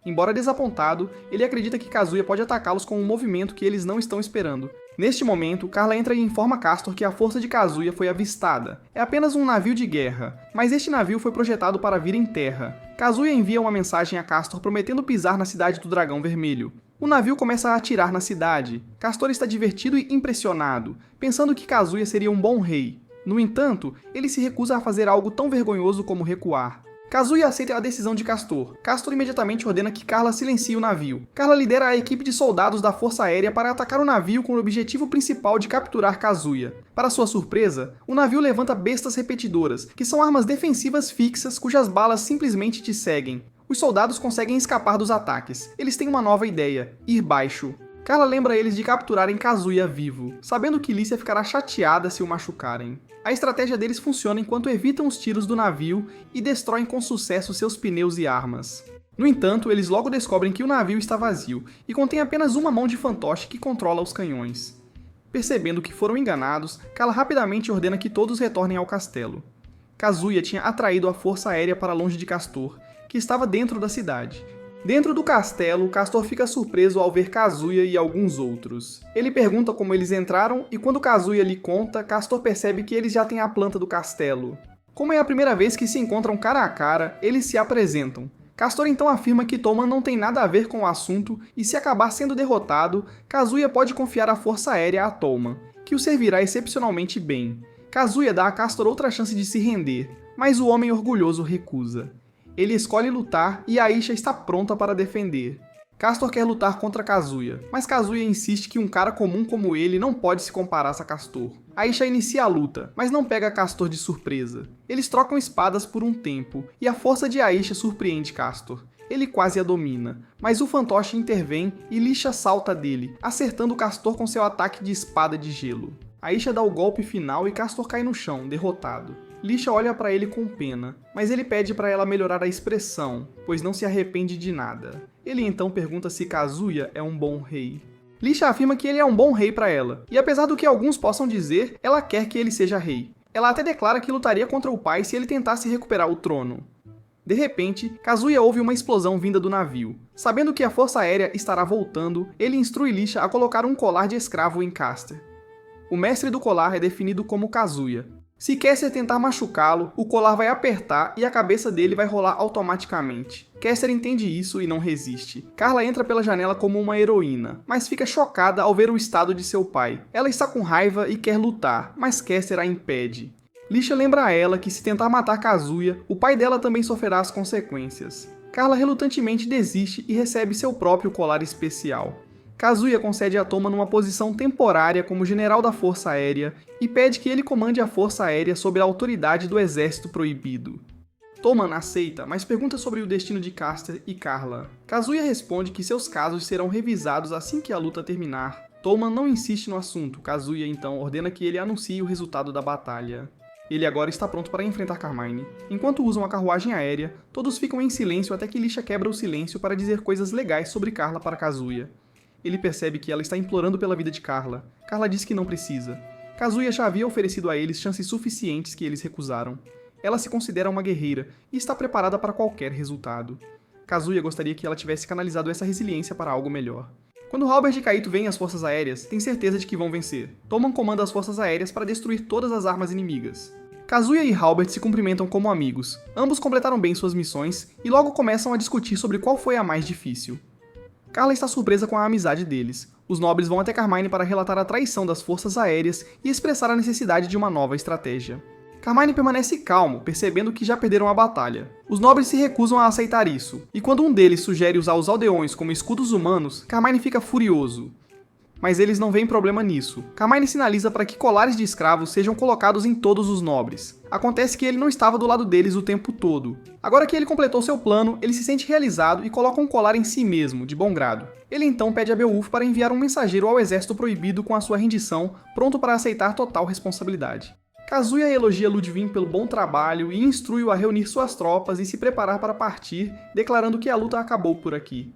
Embora desapontado, ele acredita que Kazuya pode atacá-los com um movimento que eles não estão esperando. Neste momento, Carla entra e informa Castor que a força de Kazuya foi avistada. É apenas um navio de guerra, mas este navio foi projetado para vir em terra. Kazuya envia uma mensagem a Castor prometendo pisar na cidade do Dragão Vermelho. O navio começa a atirar na cidade. Castor está divertido e impressionado, pensando que Kazuya seria um bom rei. No entanto, ele se recusa a fazer algo tão vergonhoso como recuar. Kazuya aceita a decisão de Castor. Castor imediatamente ordena que Carla silencie o navio. Carla lidera a equipe de soldados da Força Aérea para atacar o navio com o objetivo principal de capturar Kazuya. Para sua surpresa, o navio levanta bestas repetidoras, que são armas defensivas fixas cujas balas simplesmente te seguem. Os soldados conseguem escapar dos ataques. Eles têm uma nova ideia: ir baixo. Carla lembra eles de capturarem Kazuya vivo, sabendo que Lícia ficará chateada se o machucarem. A estratégia deles funciona enquanto evitam os tiros do navio e destroem com sucesso seus pneus e armas. No entanto, eles logo descobrem que o navio está vazio e contém apenas uma mão de fantoche que controla os canhões. Percebendo que foram enganados, Carla rapidamente ordena que todos retornem ao castelo. Kazuya tinha atraído a força aérea para longe de Castor, que estava dentro da cidade. Dentro do castelo, Castor fica surpreso ao ver Kazuya e alguns outros. Ele pergunta como eles entraram e quando Kazuya lhe conta, Castor percebe que eles já têm a planta do castelo. Como é a primeira vez que se encontram cara a cara, eles se apresentam. Castor então afirma que Tolman não tem nada a ver com o assunto e se acabar sendo derrotado, Kazuya pode confiar a força aérea a Tolman, que o servirá excepcionalmente bem. Kazuya dá a Castor outra chance de se render, mas o homem orgulhoso recusa. Ele escolhe lutar e Aisha está pronta para defender. Castor quer lutar contra Kazuya, mas Kazuya insiste que um cara comum como ele não pode se comparar a Castor. Aisha inicia a luta, mas não pega Castor de surpresa. Eles trocam espadas por um tempo, e a força de Aisha surpreende Castor. Ele quase a domina, mas o fantoche intervém e Lisha salta dele, acertando Castor com seu ataque de espada de gelo. Aisha dá o golpe final e Castor cai no chão, derrotado. Lisha olha para ele com pena, mas ele pede para ela melhorar a expressão, pois não se arrepende de nada. Ele então pergunta se Kazuya é um bom rei. Lisha afirma que ele é um bom rei para ela, e apesar do que alguns possam dizer, ela quer que ele seja rei. Ela até declara que lutaria contra o pai se ele tentasse recuperar o trono. De repente, Kazuya ouve uma explosão vinda do navio. Sabendo que a força aérea estará voltando, ele instrui Lisha a colocar um colar de escravo em Caster. O mestre do colar é definido como Kazuya. Se Caster tentar machucá-lo, o colar vai apertar e a cabeça dele vai rolar automaticamente. Caster entende isso e não resiste. Carla entra pela janela como uma heroína, mas fica chocada ao ver o estado de seu pai. Ela está com raiva e quer lutar, mas Caster a impede. Lisha lembra a ela que se tentar matar Kazuya, o pai dela também sofrerá as consequências. Carla relutantemente desiste e recebe seu próprio colar especial. Kazuya concede a Toma numa posição temporária como general da Força Aérea e pede que ele comande a Força Aérea sob a autoridade do Exército Proibido. Toman aceita, mas pergunta sobre o destino de Caster e Carla. Kazuya responde que seus casos serão revisados assim que a luta terminar. Toman não insiste no assunto, Kazuya então ordena que ele anuncie o resultado da batalha. Ele agora está pronto para enfrentar Carmine. Enquanto usam a carruagem aérea, todos ficam em silêncio até que Lisha quebra o silêncio para dizer coisas legais sobre Carla para Kazuya. Ele percebe que ela está implorando pela vida de Carla. Carla diz que não precisa. Kazuya já havia oferecido a eles chances suficientes que eles recusaram. Ela se considera uma guerreira e está preparada para qualquer resultado. Kazuya gostaria que ela tivesse canalizado essa resiliência para algo melhor. Quando Halberd e Kaito veem as forças aéreas, tem certeza de que vão vencer. Toman comanda as forças aéreas para destruir todas as armas inimigas. Kazuya e Halberd se cumprimentam como amigos. Ambos completaram bem suas missões e logo começam a discutir sobre qual foi a mais difícil. Carla está surpresa com a amizade deles. Os nobres vão até Carmine para relatar a traição das forças aéreas e expressar a necessidade de uma nova estratégia. Carmine permanece calmo, percebendo que já perderam a batalha. Os nobres se recusam a aceitar isso, e quando um deles sugere usar os aldeões como escudos humanos, Carmine fica furioso. Mas eles não veem problema nisso. Carmine sinaliza para que colares de escravos sejam colocados em todos os nobres. Acontece que ele não estava do lado deles o tempo todo. Agora que ele completou seu plano, ele se sente realizado e coloca um colar em si mesmo, de bom grado. Ele então pede a Beowulf para enviar um mensageiro ao Exército Proibido com a sua rendição, pronto para aceitar total responsabilidade. Kazuya elogia Ludwig pelo bom trabalho e instrui-o a reunir suas tropas e se preparar para partir, declarando que a luta acabou por aqui.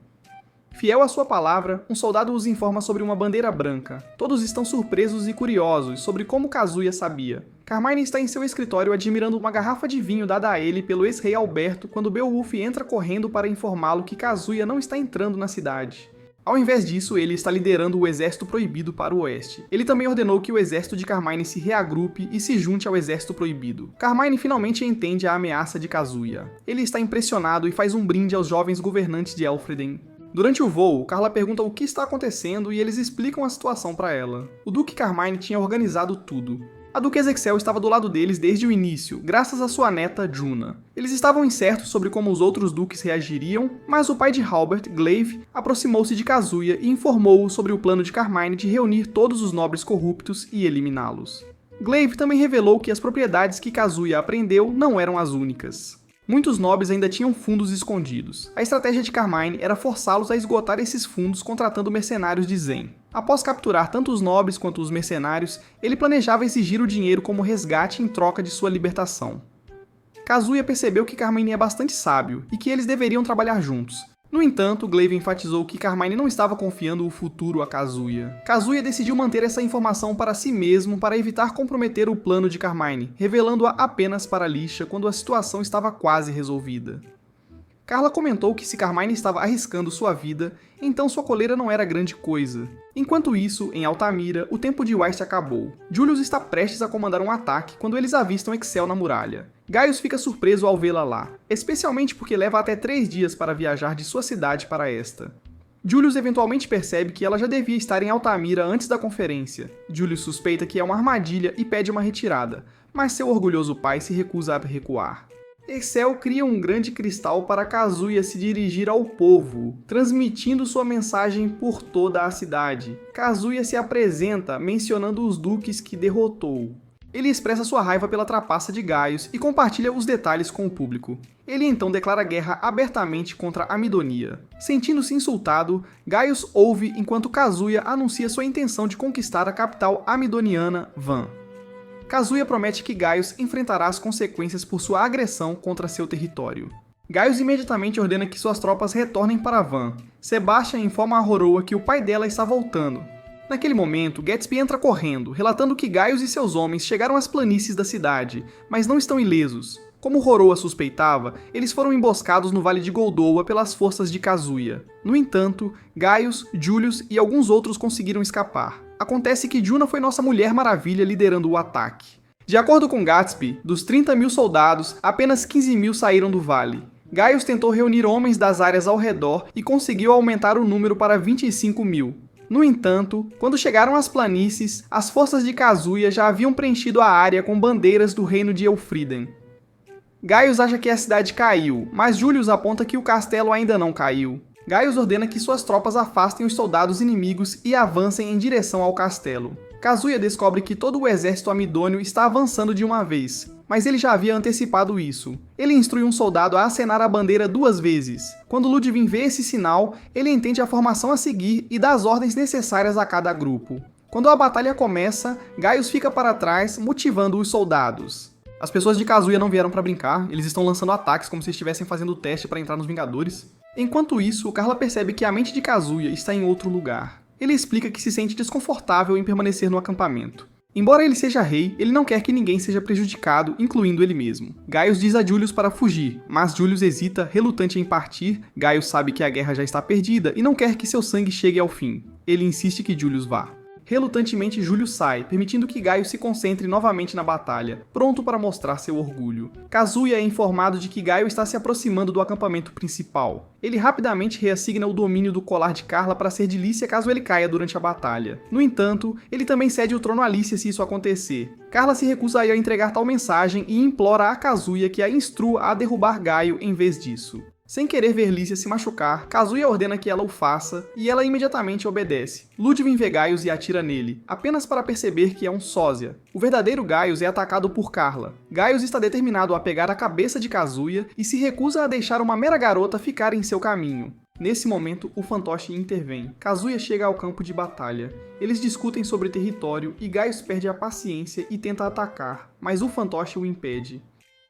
Fiel à sua palavra, um soldado os informa sobre uma bandeira branca. Todos estão surpresos e curiosos sobre como Kazuya sabia. Carmine está em seu escritório admirando uma garrafa de vinho dada a ele pelo ex-rei Alberto quando Beowulf entra correndo para informá-lo que Kazuya não está entrando na cidade. Ao invés disso, ele está liderando o Exército Proibido para o oeste. Ele também ordenou que o exército de Carmine se reagrupe e se junte ao Exército Proibido. Carmine finalmente entende a ameaça de Kazuya. Ele está impressionado e faz um brinde aos jovens governantes de Elfreden. Durante o voo, Carla pergunta o que está acontecendo e eles explicam a situação para ela. O Duque Carmine tinha organizado tudo. A Duquesa Excel estava do lado deles desde o início, graças à sua neta Juna. Eles estavam incertos sobre como os outros duques reagiriam, mas o pai de Halberd, Glaive, aproximou-se de Kazuya e informou-o sobre o plano de Carmine de reunir todos os nobres corruptos e eliminá-los. Glaive também revelou que as propriedades que Kazuya apreendeu não eram as únicas. Muitos nobres ainda tinham fundos escondidos. A estratégia de Carmine era forçá-los a esgotar esses fundos contratando mercenários de Zen. Após capturar tanto os nobres quanto os mercenários, ele planejava exigir o dinheiro como resgate em troca de sua libertação. Kazuya percebeu que Carmine é bastante sábio e que eles deveriam trabalhar juntos. No entanto, Glaive enfatizou que Carmine não estava confiando o futuro a Kazuya. Kazuya decidiu manter essa informação para si mesmo para evitar comprometer o plano de Carmine, revelando-a apenas para Lisha quando a situação estava quase resolvida. Carla comentou que se Carmine estava arriscando sua vida, então sua coleira não era grande coisa. Enquanto isso, em Altamira, o tempo de Weist acabou. Julius está prestes a comandar um ataque quando eles avistam Excel na muralha. Gaius fica surpreso ao vê-la lá, especialmente porque leva até 3 dias para viajar de sua cidade para esta. Julius eventualmente percebe que ela já devia estar em Altamira antes da conferência. Julius suspeita que é uma armadilha e pede uma retirada, mas seu orgulhoso pai se recusa a recuar. Excel cria um grande cristal para Kazuya se dirigir ao povo, transmitindo sua mensagem por toda a cidade. Kazuya se apresenta mencionando os duques que derrotou. Ele expressa sua raiva pela trapaça de Gaius e compartilha os detalhes com o público. Ele então declara guerra abertamente contra a Midonia. Sentindo-se insultado, Gaius ouve enquanto Kazuya anuncia sua intenção de conquistar a capital amidoniana, Van. Kazuya promete que Gaius enfrentará as consequências por sua agressão contra seu território. Gaius imediatamente ordena que suas tropas retornem para Van. Sebastian informa a Roroa que o pai dela está voltando. Naquele momento, Gatsby entra correndo, relatando que Gaius e seus homens chegaram às planícies da cidade, mas não estão ilesos. Como Roroa suspeitava, eles foram emboscados no Vale de Goldoa pelas forças de Kazuya. No entanto, Gaius, Julius e alguns outros conseguiram escapar. Acontece que Juna foi nossa Mulher Maravilha liderando o ataque. De acordo com Gatsby, dos 30.000 soldados, apenas 15.000 saíram do vale. Gaius tentou reunir homens das áreas ao redor e conseguiu aumentar o número para 25.000. No entanto, quando chegaram às planícies, as forças de Kazuya já haviam preenchido a área com bandeiras do reino de Elfriden. Gaius acha que a cidade caiu, mas Julius aponta que o castelo ainda não caiu. Gaius ordena que suas tropas afastem os soldados inimigos e avancem em direção ao castelo. Kazuya descobre que todo o exército amidônio está avançando de uma vez, mas ele já havia antecipado isso. Ele instrui um soldado a acenar a bandeira 2 vezes. Quando Ludwig vê esse sinal, ele entende a formação a seguir e dá as ordens necessárias a cada grupo. Quando a batalha começa, Gaius fica para trás, motivando os soldados. As pessoas de Kazuya não vieram para brincar, eles estão lançando ataques como se estivessem fazendo o teste para entrar nos Vingadores. Enquanto isso, Carla percebe que a mente de Kazuya está em outro lugar. Ele explica que se sente desconfortável em permanecer no acampamento. Embora ele seja rei, ele não quer que ninguém seja prejudicado, incluindo ele mesmo. Gaius diz a Julius para fugir, mas Julius hesita, relutante em partir. Gaius sabe que a guerra já está perdida e não quer que seu sangue chegue ao fim. Ele insiste que Julius vá. Relutantemente, Julius sai, permitindo que Gaius se concentre novamente na batalha, pronto para mostrar seu orgulho. Kazuya é informado de que Gaius está se aproximando do acampamento principal. Ele rapidamente reassigna o domínio do colar de Carla para ser de Lícia caso ele caia durante a batalha. No entanto, ele também cede o trono a Lícia se isso acontecer. Carla se recusa a entregar tal mensagem e implora a Kazuya que a instrua a derrubar Gaio em vez disso. Sem querer ver Lícia se machucar, Kazuya ordena que ela o faça, e ela imediatamente obedece. Ludwig vê Gaius e atira nele, apenas para perceber que é um sósia. O verdadeiro Gaius é atacado por Carla. Gaius está determinado a pegar a cabeça de Kazuya e se recusa a deixar uma mera garota ficar em seu caminho. Nesse momento, o fantoche intervém. Kazuya chega ao campo de batalha. Eles discutem sobre território e Gaius perde a paciência e tenta atacar, mas o fantoche o impede.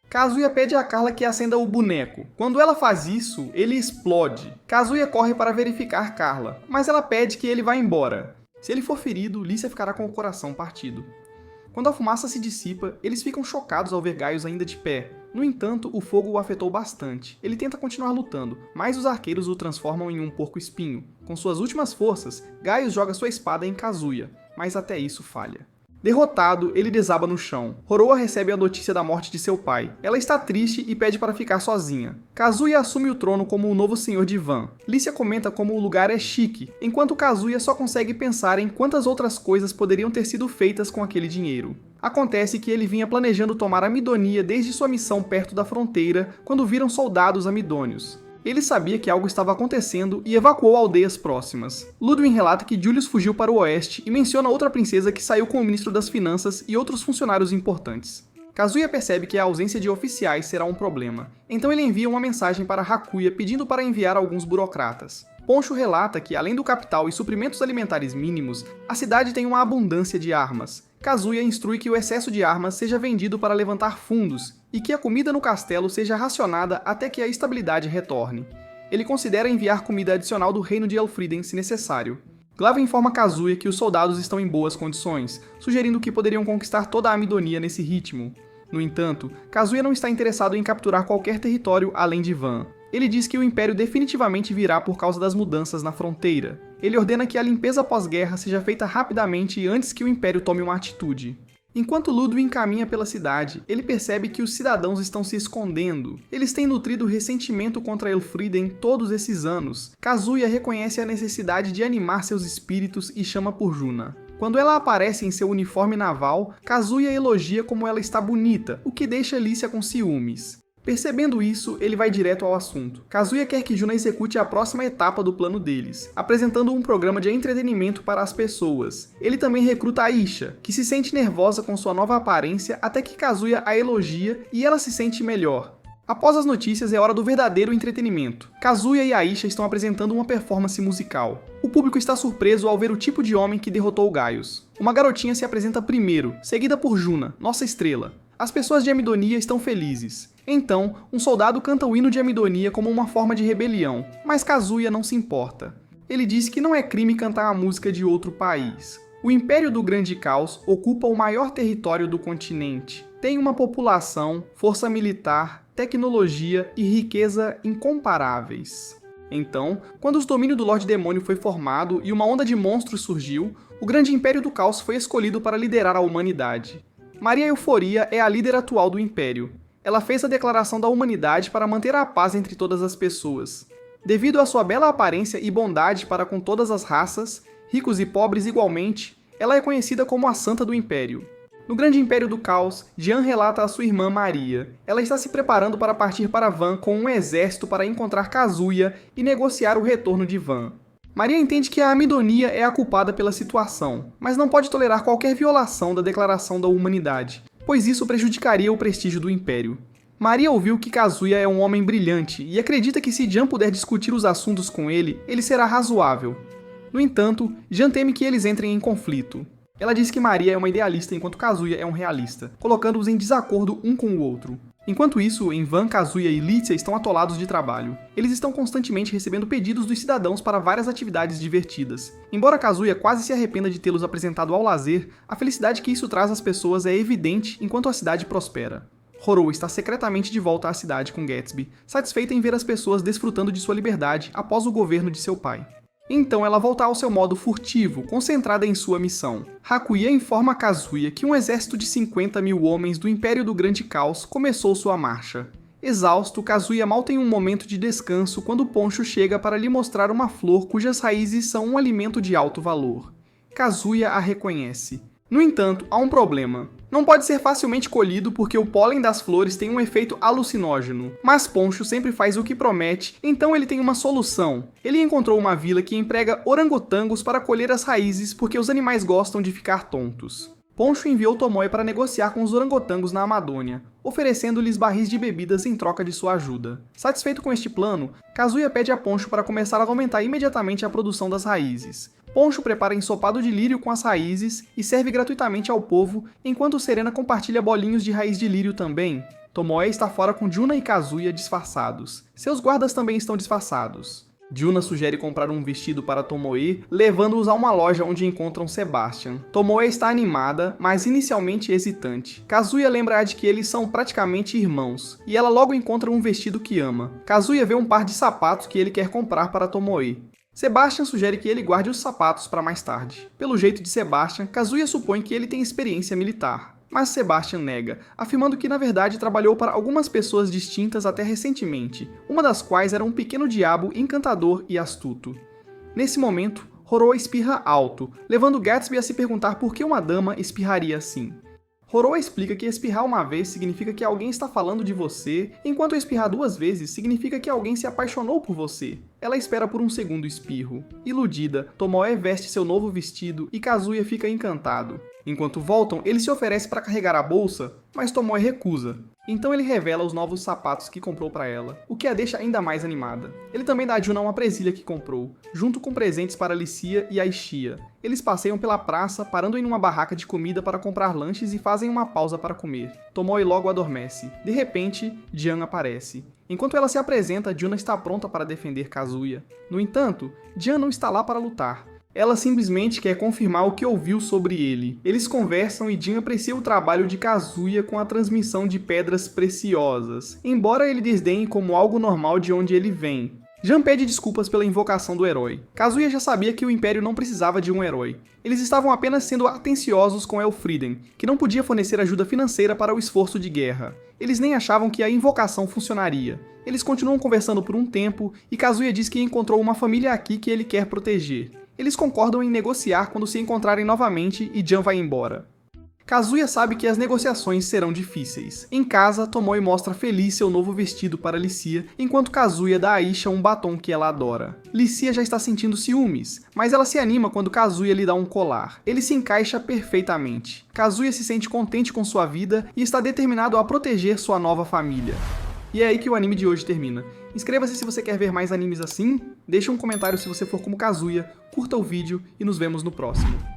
Kazuya pede a Carla que acenda o boneco. Quando ela faz isso, ele explode. Kazuya corre para verificar Carla, mas ela pede que ele vá embora. Se ele for ferido, Lícia ficará com o coração partido. Quando a fumaça se dissipa, eles ficam chocados ao ver Gaius ainda de pé. No entanto, o fogo o afetou bastante. Ele tenta continuar lutando, mas os arqueiros o transformam em um porco-espinho. Com suas últimas forças, Gaius joga sua espada em Kazuya, mas até isso falha. Derrotado, ele desaba no chão. Roroa recebe a notícia da morte de seu pai. Ela está triste e pede para ficar sozinha. Kazuya assume o trono como o novo senhor de Van. Lícia comenta como o lugar é chique, enquanto Kazuya só consegue pensar em quantas outras coisas poderiam ter sido feitas com aquele dinheiro. Acontece que ele vinha planejando tomar a Amidonia desde sua missão perto da fronteira, quando viram soldados amidônios. Ele sabia que algo estava acontecendo e evacuou aldeias próximas. Ludwig relata que Julius fugiu para o oeste e menciona outra princesa que saiu com o ministro das finanças e outros funcionários importantes. Kazuya percebe que a ausência de oficiais será um problema, então ele envia uma mensagem para Hakuya pedindo para enviar alguns burocratas. Poncho relata que, além do capital e suprimentos alimentares mínimos, a cidade tem uma abundância de armas. Kazuya instrui que o excesso de armas seja vendido para levantar fundos e que a comida no castelo seja racionada até que a estabilidade retorne. Ele considera enviar comida adicional do reino de Elfriden se necessário. Glaive informa Kazuya que os soldados estão em boas condições, sugerindo que poderiam conquistar toda a Amidonia nesse ritmo. No entanto, Kazuya não está interessado em capturar qualquer território além de Van. Ele diz que o Império definitivamente virá por causa das mudanças na fronteira. Ele ordena que a limpeza pós-guerra seja feita rapidamente antes que o Império tome uma atitude. Enquanto Ludwig caminha pela cidade, ele percebe que os cidadãos estão se escondendo. Eles têm nutrido ressentimento contra Elfriden todos esses anos. Kazuya reconhece a necessidade de animar seus espíritos e chama por Juna. Quando ela aparece em seu uniforme naval, Kazuya elogia como ela está bonita, o que deixa Lícia com ciúmes. Percebendo isso, ele vai direto ao assunto. Kazuya quer que Juna execute a próxima etapa do plano deles, apresentando um programa de entretenimento para as pessoas. Ele também recruta Aisha, que se sente nervosa com sua nova aparência até que Kazuya a elogia e ela se sente melhor. Após as notícias, é hora do verdadeiro entretenimento. Kazuya e Aisha estão apresentando uma performance musical. O público está surpreso ao ver o tipo de homem que derrotou Gaius. Uma garotinha se apresenta primeiro, seguida por Juna, nossa estrela. As pessoas de Amidonia estão felizes. Então, um soldado canta o hino de Amidonia como uma forma de rebelião, mas Kazuya não se importa. Ele diz que não é crime cantar a música de outro país. O Império do Grande Caos ocupa o maior território do continente. tem uma população, força militar, tecnologia e riqueza incomparáveis. Então, quando o domínio do Lorde Demônio foi formado e uma onda de monstros surgiu, o Grande Império do Caos foi escolhido para liderar a humanidade. Maria Euforia é a líder atual do Império. Ela fez a Declaração da Humanidade para manter a paz entre todas as pessoas. Devido à sua bela aparência e bondade para com todas as raças, ricos e pobres igualmente, ela é conhecida como a Santa do Império. No Grande Império do Caos, Jean relata a sua irmã Maria. Ela está se preparando para partir para Van com um exército para encontrar Kazuya e negociar o retorno de Van. Maria entende que a Amidonia é a culpada pela situação, mas não pode tolerar qualquer violação da Declaração da Humanidade, pois isso prejudicaria o prestígio do Império. Maria ouviu que Kazuya é um homem brilhante e acredita que se Jean puder discutir os assuntos com ele será razoável. No entanto, Jean teme que eles entrem em conflito. Ela diz que Maria é uma idealista enquanto Kazuya é um realista, colocando-os em desacordo um com o outro. Enquanto isso, em Van, Kazuya e Licia estão atolados de trabalho. Eles estão constantemente recebendo pedidos dos cidadãos para várias atividades divertidas. Embora Kazuya quase se arrependa de tê-los apresentado ao lazer, a felicidade que isso traz às pessoas é evidente enquanto a cidade prospera. Horo está secretamente de volta à cidade com Gatsby, satisfeita em ver as pessoas desfrutando de sua liberdade após o governo de seu pai. Então ela volta ao seu modo furtivo, concentrada em sua missão. Hakuya informa a Kazuya que um exército de 50 mil homens do Império do Grande Caos começou sua marcha. Exausto, Kazuya mal tem um momento de descanso quando Poncho chega para lhe mostrar uma flor cujas raízes são um alimento de alto valor. Kazuya a reconhece. No entanto, há um problema. Não pode ser facilmente colhido porque o pólen das flores tem um efeito alucinógeno. Mas Poncho sempre faz o que promete, então ele tem uma solução. Ele encontrou uma vila que emprega orangotangos para colher as raízes porque os animais gostam de ficar tontos. Poncho enviou Tomoe para negociar com os orangotangos na Amazônia, oferecendo-lhes barris de bebidas em troca de sua ajuda. Satisfeito com este plano, Kazuya pede a Poncho para começar a aumentar imediatamente a produção das raízes. Poncho prepara ensopado de lírio com as raízes e serve gratuitamente ao povo, enquanto Serena compartilha bolinhos de raiz de lírio também. Tomoe está fora com Juna e Kazuya disfarçados. Seus guardas também estão disfarçados. Juna sugere comprar um vestido para Tomoe, levando-os a uma loja onde encontram Sebastian. Tomoe está animada, mas inicialmente hesitante. Kazuya lembra-a de que eles são praticamente irmãos, e ela logo encontra um vestido que ama. Kazuya vê um par de sapatos que ele quer comprar para Tomoe. Sebastian sugere que ele guarde os sapatos para mais tarde. Pelo jeito de Sebastian, Kazuya supõe que ele tem experiência militar. Mas Sebastian nega, afirmando que na verdade trabalhou para algumas pessoas distintas até recentemente, uma das quais era um pequeno diabo encantador e astuto. Nesse momento, Horo espirra alto, levando Gatsby a se perguntar por que uma dama espirraria assim. Horo explica que espirrar uma vez significa que alguém está falando de você, enquanto espirrar duas vezes significa que alguém se apaixonou por você. Ela espera por um segundo espirro. Iludida, Tomoe veste seu novo vestido e Kazuya fica encantado. Enquanto voltam, ele se oferece para carregar a bolsa, mas Tomoe recusa. Então ele revela os novos sapatos que comprou para ela, o que a deixa ainda mais animada. Ele também dá a Juna uma presilha que comprou, junto com presentes para Licia e Aishia. Eles passeiam pela praça, parando em uma barraca de comida para comprar lanches e fazem uma pausa para comer. Tomoe logo adormece. De repente, Jian aparece. Enquanto ela se apresenta, Juna está pronta para defender Kazuya. No entanto, Jian não está lá para lutar. Ela simplesmente quer confirmar o que ouviu sobre ele. Eles conversam e Jin aprecia o trabalho de Kazuya com a transmissão de pedras preciosas, embora ele desdenhe como algo normal de onde ele vem. Jean pede desculpas pela invocação do herói. Kazuya já sabia que o Império não precisava de um herói. Eles estavam apenas sendo atenciosos com Elfriden, que não podia fornecer ajuda financeira para o esforço de guerra. Eles nem achavam que a invocação funcionaria. Eles continuam conversando por um tempo, e Kazuya diz que encontrou uma família aqui que ele quer proteger. Eles concordam em negociar quando se encontrarem novamente e Jean vai embora. Kazuya sabe que as negociações serão difíceis. Em casa, Tomoe mostra feliz seu novo vestido para Licia, enquanto Kazuya dá a Aisha um batom que ela adora. Licia já está sentindo ciúmes, mas ela se anima quando Kazuya lhe dá um colar. Ele se encaixa perfeitamente. Kazuya se sente contente com sua vida e está determinado a proteger sua nova família. E é aí que o anime de hoje termina. Inscreva-se se você quer ver mais animes assim, deixe um comentário se você for como Kazuya, curta o vídeo e nos vemos no próximo.